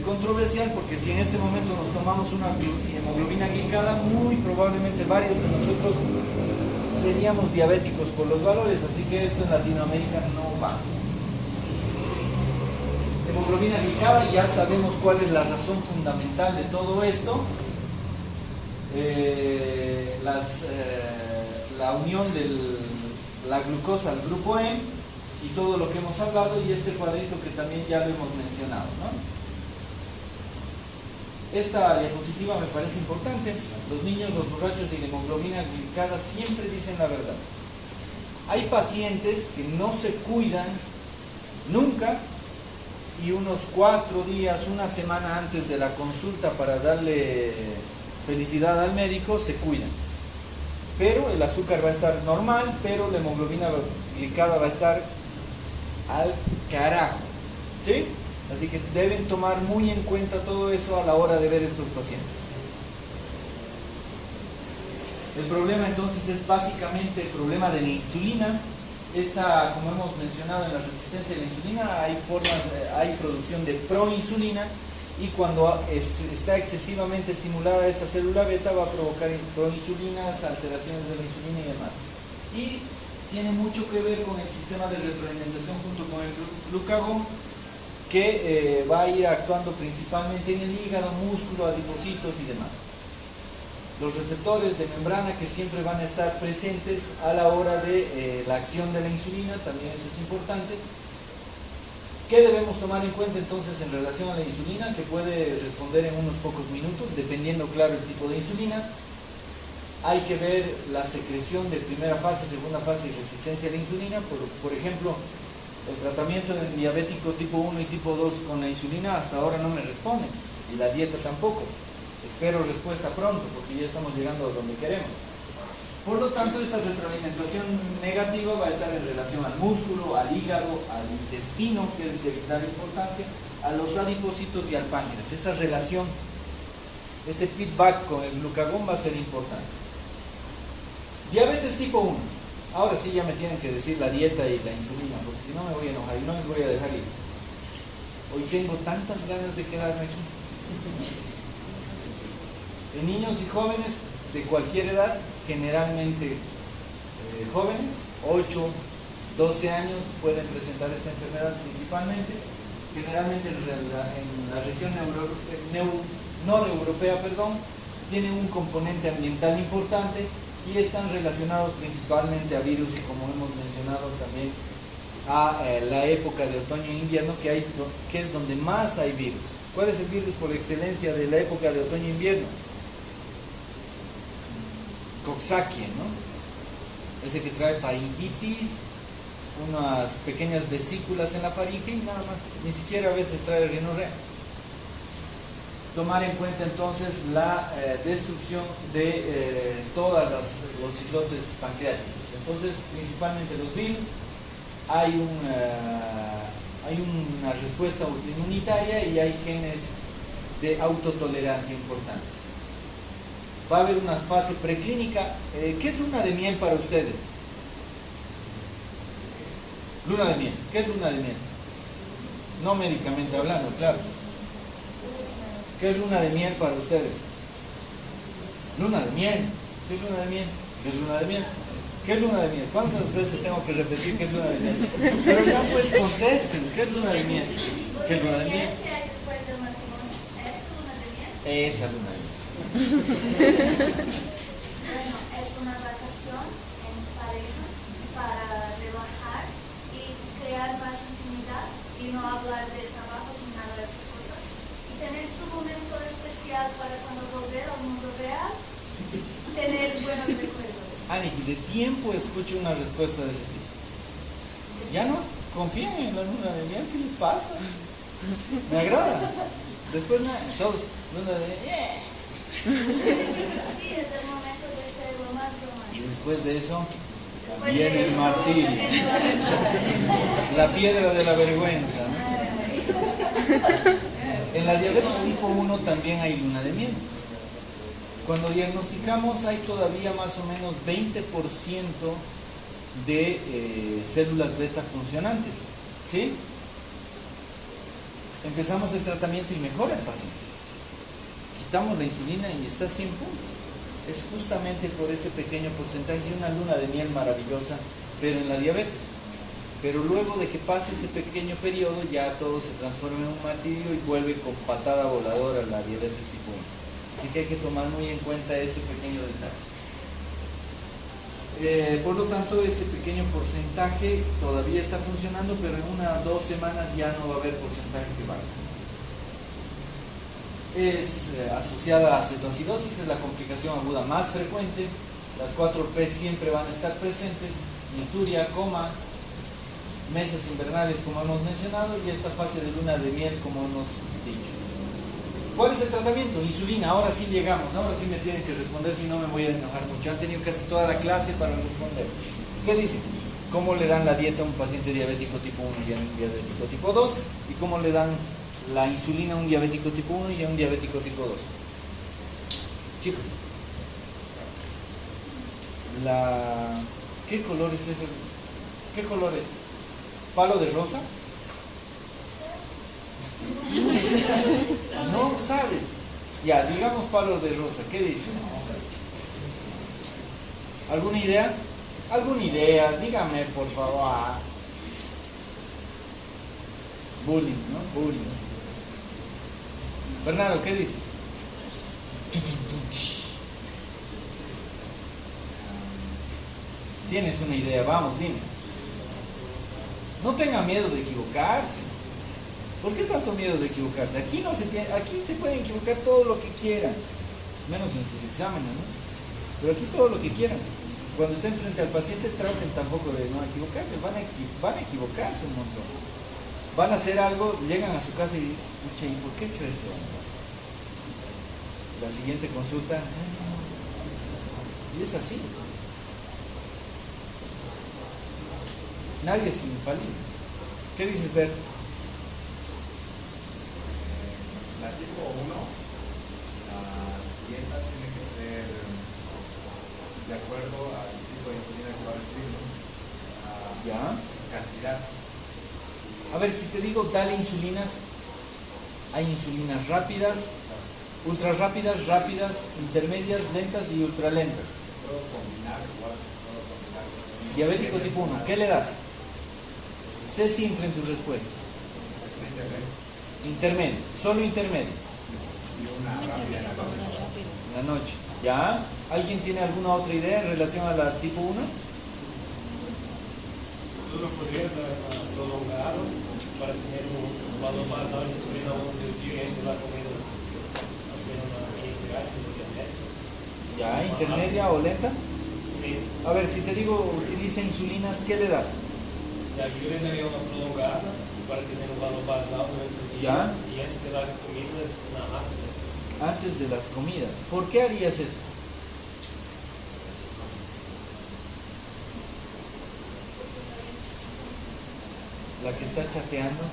controversial, porque si en este momento nos tomamos una hemoglobina glicada, muy probablemente varios de nosotros seríamos diabéticos por los valores, así que esto en Latinoamérica no va. Hemoglobina glicada, ya sabemos cuál es la razón fundamental de todo esto. La unión de la glucosa al grupo M y todo lo que hemos hablado, y este cuadrito que también ya lo hemos mencionado, ¿no? Esta diapositiva me parece importante. Los niños, los borrachos y la hemoglobina glicada siempre dicen la verdad. Hay pacientes que no se cuidan nunca y unos 4 días, una semana antes de la consulta para darle felicidad al médico, se cuidan. Pero el azúcar va a estar normal, pero la hemoglobina glicada va a estar al carajo. ¿Sí? Así que deben tomar muy en cuenta todo eso a la hora de ver estos pacientes. El problema entonces es básicamente el problema de la insulina. Esta, como hemos mencionado en la resistencia a la insulina, hay producción de proinsulina, y cuando está excesivamente estimulada esta célula beta va a provocar proinsulinas, alteraciones de la insulina y demás. Y tiene mucho que ver con el sistema de retroalimentación junto con el glucagón, que va a ir actuando principalmente en el hígado, músculo, adipocitos y demás. los receptores de membrana que siempre van a estar presentes a la hora de la acción de la insulina, también eso es importante. ¿Qué debemos tomar en cuenta entonces en relación a la insulina? Que puede responder en unos pocos minutos, dependiendo, claro, el tipo de insulina. Hay que ver la secreción de primera fase, segunda fase y resistencia a la insulina. Por ejemplo, el tratamiento del diabético tipo 1 y tipo 2 con la insulina hasta ahora no me responde, y la dieta tampoco. Espero respuesta pronto, porque ya estamos llegando a donde queremos. Por lo tanto, esta retroalimentación negativa va a estar en relación al músculo, al hígado, al intestino, que es de vital importancia, a los adipocitos y al páncreas. Esa relación, ese feedback con el glucagón va a ser importante. Diabetes tipo 1. Ahora sí ya me tienen que decir la dieta y la insulina, porque si no me voy a enojar y no les voy a dejar ir. Hoy tengo tantas ganas de quedarme aquí. En niños y jóvenes de cualquier edad, generalmente jóvenes, 8, 12 años, pueden presentar esta enfermedad principalmente. Generalmente en la región noreuropea, tienen un componente ambiental importante y están relacionados principalmente a virus y, como hemos mencionado también, a la época de otoño e invierno, que es donde más hay virus. ¿Cuál es el virus por excelencia de la época de otoño e invierno? Coxsackie, ¿no? Ese que trae faringitis, unas pequeñas vesículas en la faringe y nada más, ni siquiera a veces trae rinorrea. Tomar en cuenta entonces la destrucción de todos los islotes pancreáticos. Entonces, principalmente los virus, hay una respuesta autoinmunitaria y hay genes de autotolerancia importantes. Va a haber una fase preclínica. ¿Qué es luna de miel para ustedes? Luna de miel. ¿Qué es luna de miel? No médicamente hablando, claro. ¿Qué es luna de miel para ustedes? Luna de miel. ¿Qué es luna de miel? ¿Qué es luna de miel? ¿Qué es luna de miel? ¿Cuántas veces tengo que repetir qué es luna de miel? Pero ya pues contesten. ¿Qué es luna de miel? ¿Qué es luna de miel? ¿Qué hay después del matrimonio? ¿Es luna de miel? Esa luna de miel. Bueno, es una vacación en pareja para relajar y crear más intimidad y no hablar de trabajos ni nada de esas cosas. Y tener su momento especial para cuando volver al mundo real, tener buenos recuerdos. Aniki, de tiempo escucho una respuesta de ese tipo. ¿Ya no confían en la luna de miel? ¿Qué les pasa? Me agrada. Después todos, luna de miel. Sí, es el momento de ser lo más romántico. Y después de eso Después viene de el eso, martirio, la piedra de la vergüenza, ¿no? En la diabetes tipo 1 también hay luna de miel. Cuando diagnosticamos hay todavía más o menos 20% de células beta funcionantes, ¿sí? Empezamos el tratamiento y mejora el paciente. Quitamos la insulina y está 100 puntos. Es justamente por ese pequeño porcentaje y una luna de miel maravillosa, pero en la diabetes. Pero luego de que pase ese pequeño periodo, ya todo se transforma en un martirio y vuelve con patada voladora la diabetes tipo 1. Así que hay que tomar muy en cuenta ese pequeño detalle. Por lo tanto, ese pequeño porcentaje todavía está funcionando, pero en 1 o 2 semanas ya no va a haber porcentaje que valga. Es asociada a cetoacidosis, es la complicación aguda más frecuente. Las 4 P siempre van a estar presentes: nituria, coma, meses invernales, como hemos mencionado, y esta fase de luna de miel, como hemos dicho. ¿Cuál es el tratamiento? Insulina. Ahora sí llegamos, ahora sí me tienen que responder, si no me voy a enojar mucho. Han tenido casi toda la clase para responder. ¿Qué dicen? ¿Cómo le dan la dieta a un paciente diabético tipo 1 y a un diabético tipo 2? ¿Y cómo le dan la insulina a un diabético tipo 1 y a un diabético tipo 2? Chicos, ¿qué color es ese? ¿Qué color es? ¿Palo de rosa? No sabes. Ya, digamos palo de rosa. ¿Qué dices? ¿Alguna idea? ¿Alguna idea? Dígame, por favor. Bullying, ¿no? Bullying. Bernardo, ¿qué dices? Tienes una idea, vamos, dime. No tengan miedo de equivocarse. ¿Por qué tanto miedo de equivocarse? Aquí se pueden equivocar todo lo que quieran, menos en sus exámenes, ¿no? Pero aquí todo lo que quieran. Cuando estén frente al paciente, traten tampoco de no equivocarse, van a equivocarse un montón. Van a hacer algo, llegan a su casa y dicen, pucha, ¿y por qué he hecho esto? La siguiente consulta, y es así. Nadie es infalible. ¿Qué dices, Ver? La tipo 1, la dieta tiene que ser de acuerdo al tipo de insulina que va a recibir, ¿no? Ya. Cantidad. A ver, si te digo, dale insulinas, hay insulinas rápidas, ultra rápidas, rápidas, intermedias, lentas y ultralentas. Puedo combinar igual, puedo combinar. Diabético tipo 1, ¿qué le das? Sé simple en tu respuesta. Intermedio, solo intermedio. Y una rápida en la noche. En la noche. ¿Ya? ¿Alguien tiene alguna otra idea en relación a la tipo 1? Tú no podrías prolongado para tener un valor más alto de insulina ao longo do dia antes de la comida, hacer una equilibración intermedia. ¿Ya? ¿Intermedia o lenta? Sí, A ver, si te digo utiliza insulinas, ¿qué le das? ya yo le daría una prolongada para tener un valor más alto dentro del Ya. día y antes de las comidas una rápida. Antes de las comidas. ¿Por qué harías eso? La que está chateando.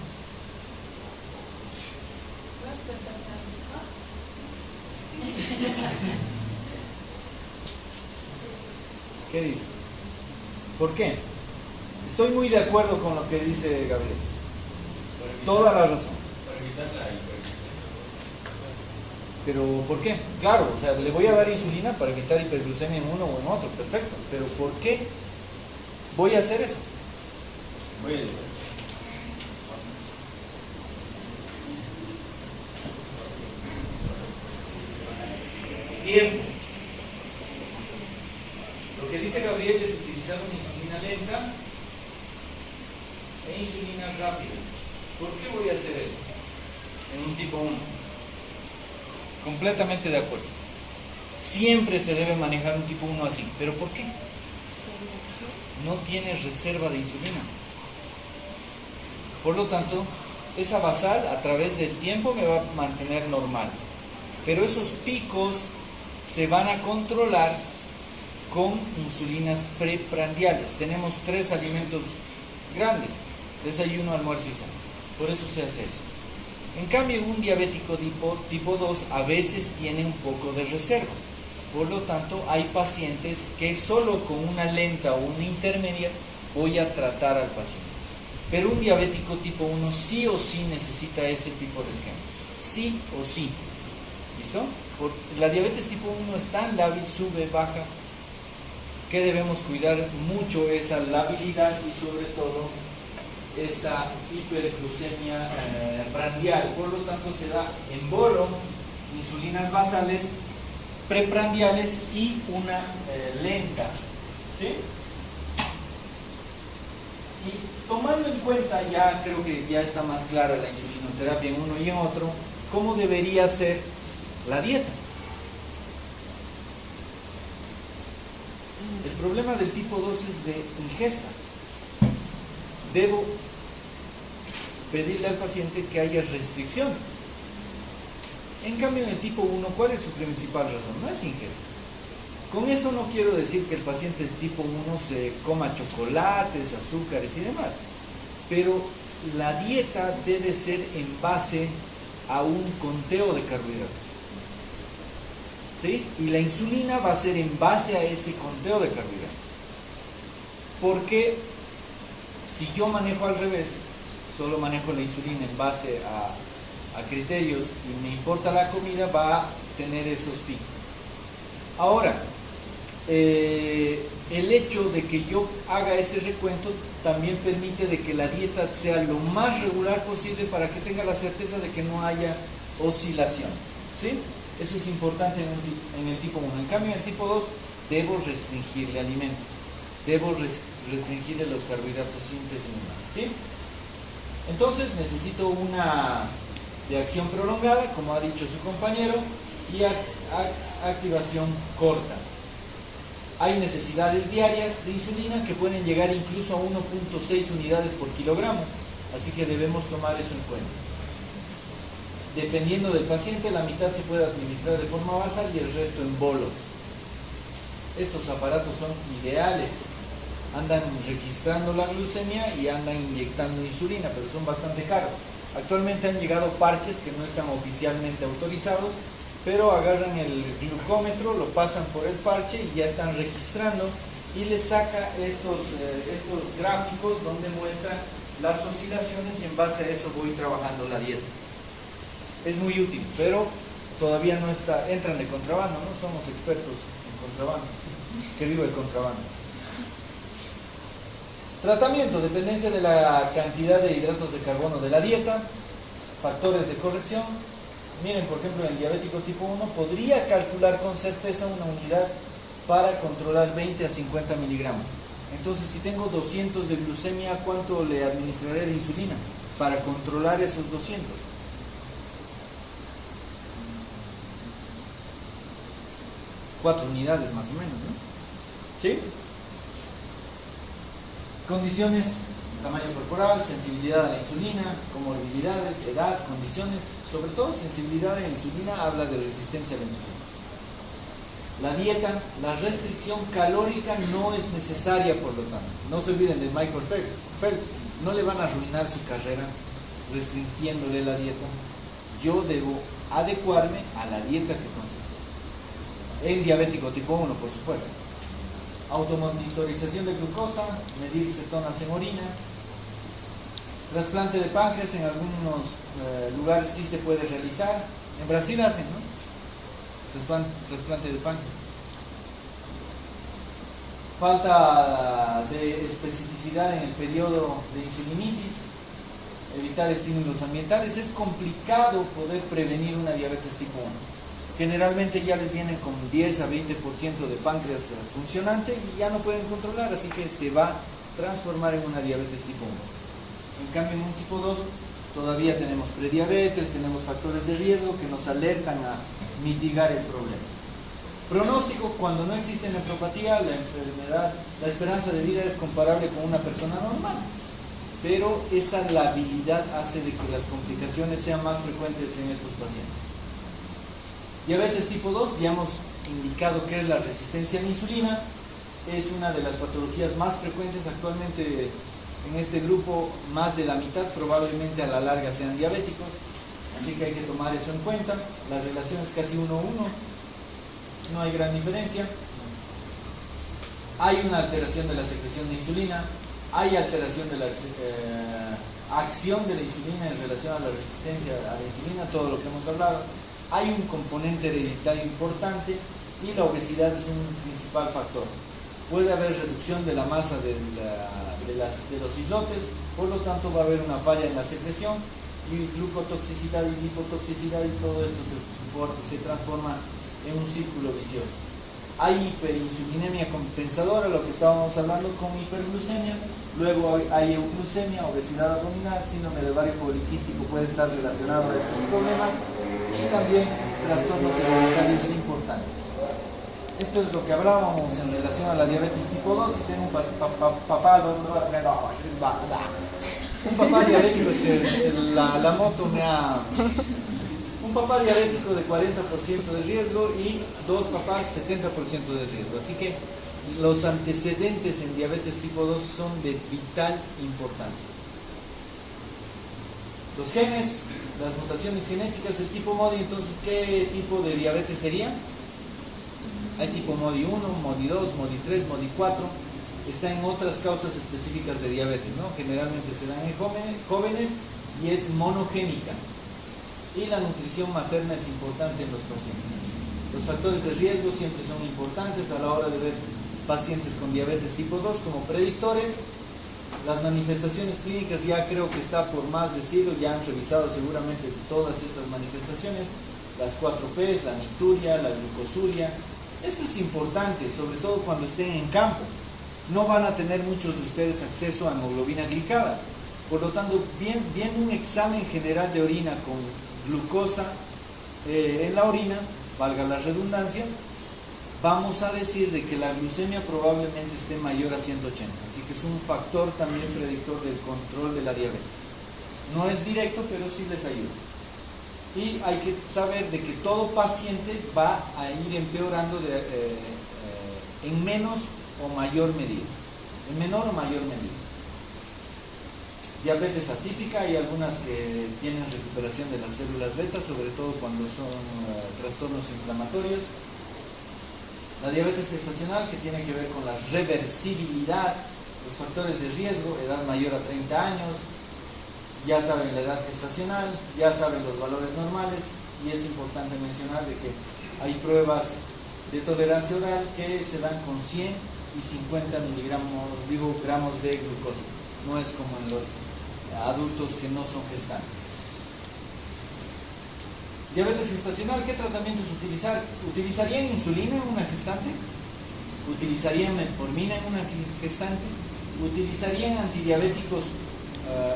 ¿Qué dice? ¿Por qué? Estoy muy de acuerdo con lo que dice Gabriel. Toda la razón. Para evitar la hiperglucemia. Pero ¿por qué? Claro, o sea, le voy a dar insulina para evitar hiperglucemia en uno o en otro, perfecto. Pero ¿por qué voy a hacer eso? Muy bien. Tiempo. Lo que dice Gabriel es utilizar una insulina lenta e insulinas rápidas. ¿Por qué voy a hacer eso? En un tipo 1. Completamente de acuerdo. Siempre se debe manejar un tipo 1 así. ¿Pero por qué? No tienes reserva de insulina. Por lo tanto, esa basal a través del tiempo me va a mantener normal. Pero esos picos se van a controlar con insulinas preprandiales. Tenemos 3 alimentos grandes: desayuno, almuerzo y cena. Por eso se hace eso. En cambio, un diabético tipo 2 a veces tiene un poco de reserva. Por lo tanto, hay pacientes que solo con una lenta o una intermedia voy a tratar al paciente. Pero un diabético tipo 1 sí o sí necesita ese tipo de esquema. Sí o sí. ¿Listo? La diabetes tipo 1 es tan lábil, sube, baja, que debemos cuidar mucho esa labilidad y sobre todo esta hiperglucemia prandial. Por lo tanto, se da en bolo, insulinas basales, preprandiales y una lenta. ¿Sí? Y tomando en cuenta, ya creo que ya está más clara la insulinoterapia en uno y en otro, ¿cómo debería ser la dieta? El problema del tipo 2 es de ingesta. Debo pedirle al paciente que haya restricciones. En cambio, en el tipo 1, ¿cuál es su principal razón? No es ingesta. Con eso no quiero decir que el paciente tipo 1 se coma chocolates, azúcares y demás, pero la dieta debe ser en base a un conteo de carbohidratos. ¿Sí? Y la insulina va a ser en base a ese conteo de carbohidratos. Porque si yo manejo al revés, solo manejo la insulina en base a criterios y me importa la comida, va a tener esos picos. Ahora, el hecho de que yo haga ese recuento también permite de que la dieta sea lo más regular posible para que tenga la certeza de que no haya oscilaciones. ¿Sí? Eso es importante en el tipo 1. En cambio, en el tipo 2 debo restringirle alimentos. debo restringir los carbohidratos simples y normales, ¿sí? Entonces necesito una de acción prolongada, como ha dicho su compañero, y activación corta. Hay necesidades diarias de insulina que pueden llegar incluso a 1.6 unidades por kilogramo, así que debemos tomar eso en cuenta. Dependiendo del paciente, la mitad se puede administrar de forma basal y el resto en bolos. Estos aparatos son ideales, andan registrando la glucemia y andan inyectando insulina, pero son bastante caros. Actualmente han llegado parches que no están oficialmente autorizados, pero agarran el glucómetro, lo pasan por el parche y ya están registrando y les saca estos gráficos donde muestra las oscilaciones y en base a eso voy trabajando la dieta. Es muy útil, pero todavía no está, entran de contrabando, ¿no? Somos expertos en contrabando. Que viva el contrabando. Tratamiento, dependencia de la cantidad de hidratos de carbono de la dieta, factores de corrección. Miren, por ejemplo, en el diabético tipo 1 podría calcular con certeza una unidad para controlar 20 a 50 miligramos. Entonces, si tengo 200 de glucemia, ¿cuánto le administraré de insulina para controlar esos 200? Cuatro unidades más o menos, ¿no? ¿Sí? Condiciones, tamaño corporal, sensibilidad a la insulina, comorbilidades, edad, condiciones, sobre todo sensibilidad a la insulina habla de resistencia a la insulina. La dieta, la restricción calórica no es necesaria, por lo tanto. No se olviden de Michael Phelps, no le van a arruinar su carrera restringiéndole la dieta. Yo debo adecuarme a la dieta que consumo. En diabético tipo 1, por supuesto. Automonitorización de glucosa, medir cetonas en orina. Trasplante de páncreas, en algunos lugares sí se puede realizar. En Brasil hacen, ¿no? Trasplante de páncreas. Falta de especificidad en el periodo de insulinitis. Evitar estímulos ambientales. Es complicado poder prevenir una diabetes tipo 1. Generalmente ya les vienen con 10 a 20% de páncreas funcionante y ya no pueden controlar, así que se va a transformar en una diabetes tipo 1. En cambio, en un tipo 2 todavía tenemos prediabetes, tenemos factores de riesgo que nos alertan a mitigar el problema. Pronóstico: cuando no existe nefropatía, la esperanza de vida es comparable con una persona normal, pero esa labilidad hace de que las complicaciones sean más frecuentes en estos pacientes. Diabetes tipo 2, ya hemos indicado que es la resistencia a la insulina, es una de las patologías más frecuentes actualmente en este grupo. Más de la mitad probablemente a la larga sean diabéticos, así que hay que tomar eso en cuenta. La relación es casi 1:1, no hay gran diferencia. Hay una alteración de la secreción de insulina, hay alteración de la acción de la insulina en relación a la resistencia a la insulina, todo lo que hemos hablado. Hay un componente hereditario importante y la obesidad es un principal factor. Puede haber reducción de la masa de los islotes, por lo tanto va a haber una falla en la secreción y glucotoxicidad y lipotoxicidad, y todo esto se transforma en un círculo vicioso. Hay hiperinsulinemia compensadora, lo que estábamos hablando con hiperglucemia. Luego hay euglucemia, obesidad abdominal, síndrome de ovario poliquístico puede estar relacionado a estos problemas, y también trastornos hereditarios importantes. Esto es lo que hablábamos en relación a la diabetes tipo 2. Si tengo un papá diabético, es que la moto me ha... Un papá diabético de 40% de riesgo y dos papás 70% de riesgo. Así que los antecedentes en diabetes tipo 2 son de vital importancia. Los genes, las mutaciones genéticas, el tipo MODY. Entonces, ¿qué tipo de diabetes sería? Hay tipo MODY 1, MODY 2, MODY 3, MODY 4. Está en otras causas específicas de diabetes, ¿no? Generalmente se dan en jóvenes y es monogénica. Y la nutrición materna es importante en los pacientes. Los factores de riesgo siempre son importantes a la hora de ver pacientes con diabetes tipo 2 como predictores. Las manifestaciones clínicas, ya creo que está por más decirlo, ya han revisado seguramente todas estas manifestaciones, las 4 P's, la nicturia, la glucosuria. Esto es importante, sobre todo cuando estén en campo. no van a tener muchos de ustedes acceso a hemoglobina glicada. Por lo tanto, bien un examen general de orina con glucosa en la orina, valga la redundancia, vamos a decir de que la glucemia probablemente esté mayor a 180, así que es un factor también predictor del control de la diabetes. No es directo, pero sí les ayuda. Y hay que saber de que todo paciente va a ir empeorando en menos o mayor medida, en menor o mayor medida. Diabetes atípica, hay algunas que tienen recuperación de las células beta, sobre todo cuando son trastornos inflamatorios. La diabetes gestacional, que tiene que ver con la reversibilidad, los factores de riesgo, edad mayor a 30 años, ya saben la edad gestacional, ya saben los valores normales, y es importante mencionar de que hay pruebas de tolerancia oral que se dan con 100 y 50 gramos de glucosa. No es como en los adultos que no son gestantes. Diabetes gestacional, ¿qué tratamientos utilizar? ¿Utilizarían insulina en una gestante? ¿Utilizarían metformina en una gestante? ¿Utilizarían antidiabéticos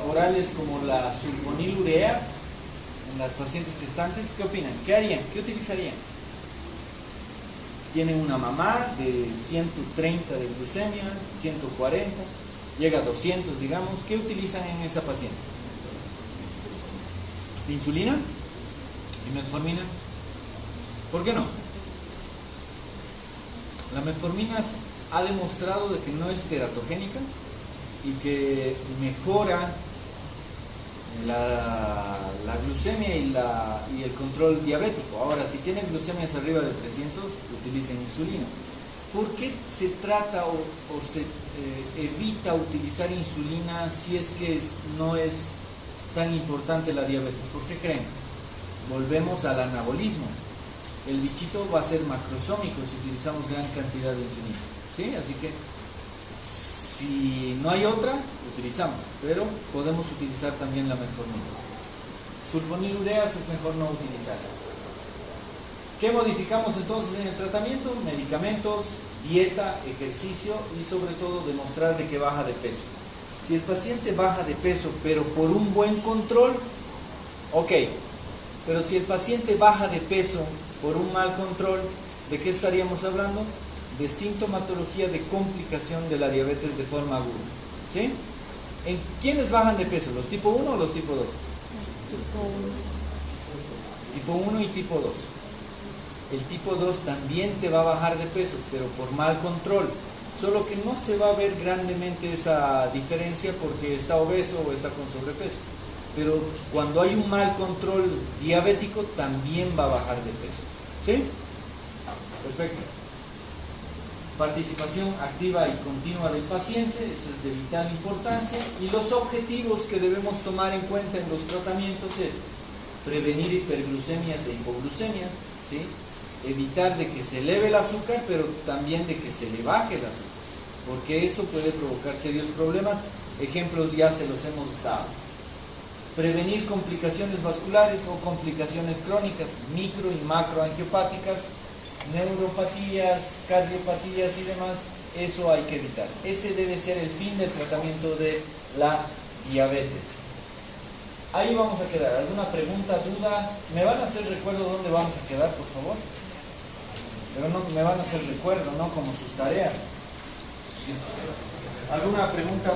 orales como la sulfonilureas en las pacientes gestantes? ¿Qué opinan? ¿Qué harían? ¿Qué utilizarían? Tienen una mamá de 130 de glucemia, 140, llega a 200, digamos. ¿Qué utilizan en esa paciente? ¿Insulina? ¿Y metformina? ¿Por qué no? La metformina ha demostrado de que no es teratogénica y que mejora la glucemia y el control diabético. Ahora, si tienen glucemias arriba de 300, utilicen insulina. ¿Por qué se trata o se evita utilizar insulina si es que no es tan importante la diabetes? ¿Por qué creen? Volvemos al anabolismo. El bichito va a ser macrosómico si utilizamos gran cantidad de insulina, ¿sí? Así que si no hay otra, utilizamos, pero podemos utilizar también la metformina. Sulfonilureas es mejor no utilizar. ¿Qué modificamos entonces en el tratamiento? Medicamentos, dieta, ejercicio y sobre todo demostrar de que baja de peso. Si el paciente baja de peso pero por un buen control, ok. Pero si el paciente baja de peso por un mal control, ¿de qué estaríamos hablando? De sintomatología de complicación de la diabetes de forma aguda. ¿Sí? ¿En quiénes bajan de peso? ¿Los tipo 1 o los tipo 2? Tipo 1 y tipo 2. El tipo 2 también te va a bajar de peso, pero por mal control. Solo que no se va a ver grandemente esa diferencia porque está obeso o está con sobrepeso. Pero cuando hay un mal control diabético, también va a bajar de peso. ¿Sí? Perfecto. Participación activa y continua del paciente, eso es de vital importancia. Y los objetivos que debemos tomar en cuenta en los tratamientos es prevenir hiperglucemias e hipoglucemias, ¿sí? Evitar de que se eleve el azúcar, pero también de que se le baje el azúcar, porque eso puede provocar serios problemas. Ejemplos ya se los hemos dado. Prevenir complicaciones vasculares o complicaciones crónicas, micro y macroangiopáticas, neuropatías, cardiopatías y demás, eso hay que evitar. Ese debe ser el fin del tratamiento de la diabetes. Ahí vamos a quedar. ¿Alguna pregunta, duda? ¿Me van a hacer recuerdo dónde vamos a quedar, por favor? Pero no me van a hacer recuerdo, ¿no? Como sus tareas. ¿Alguna pregunta?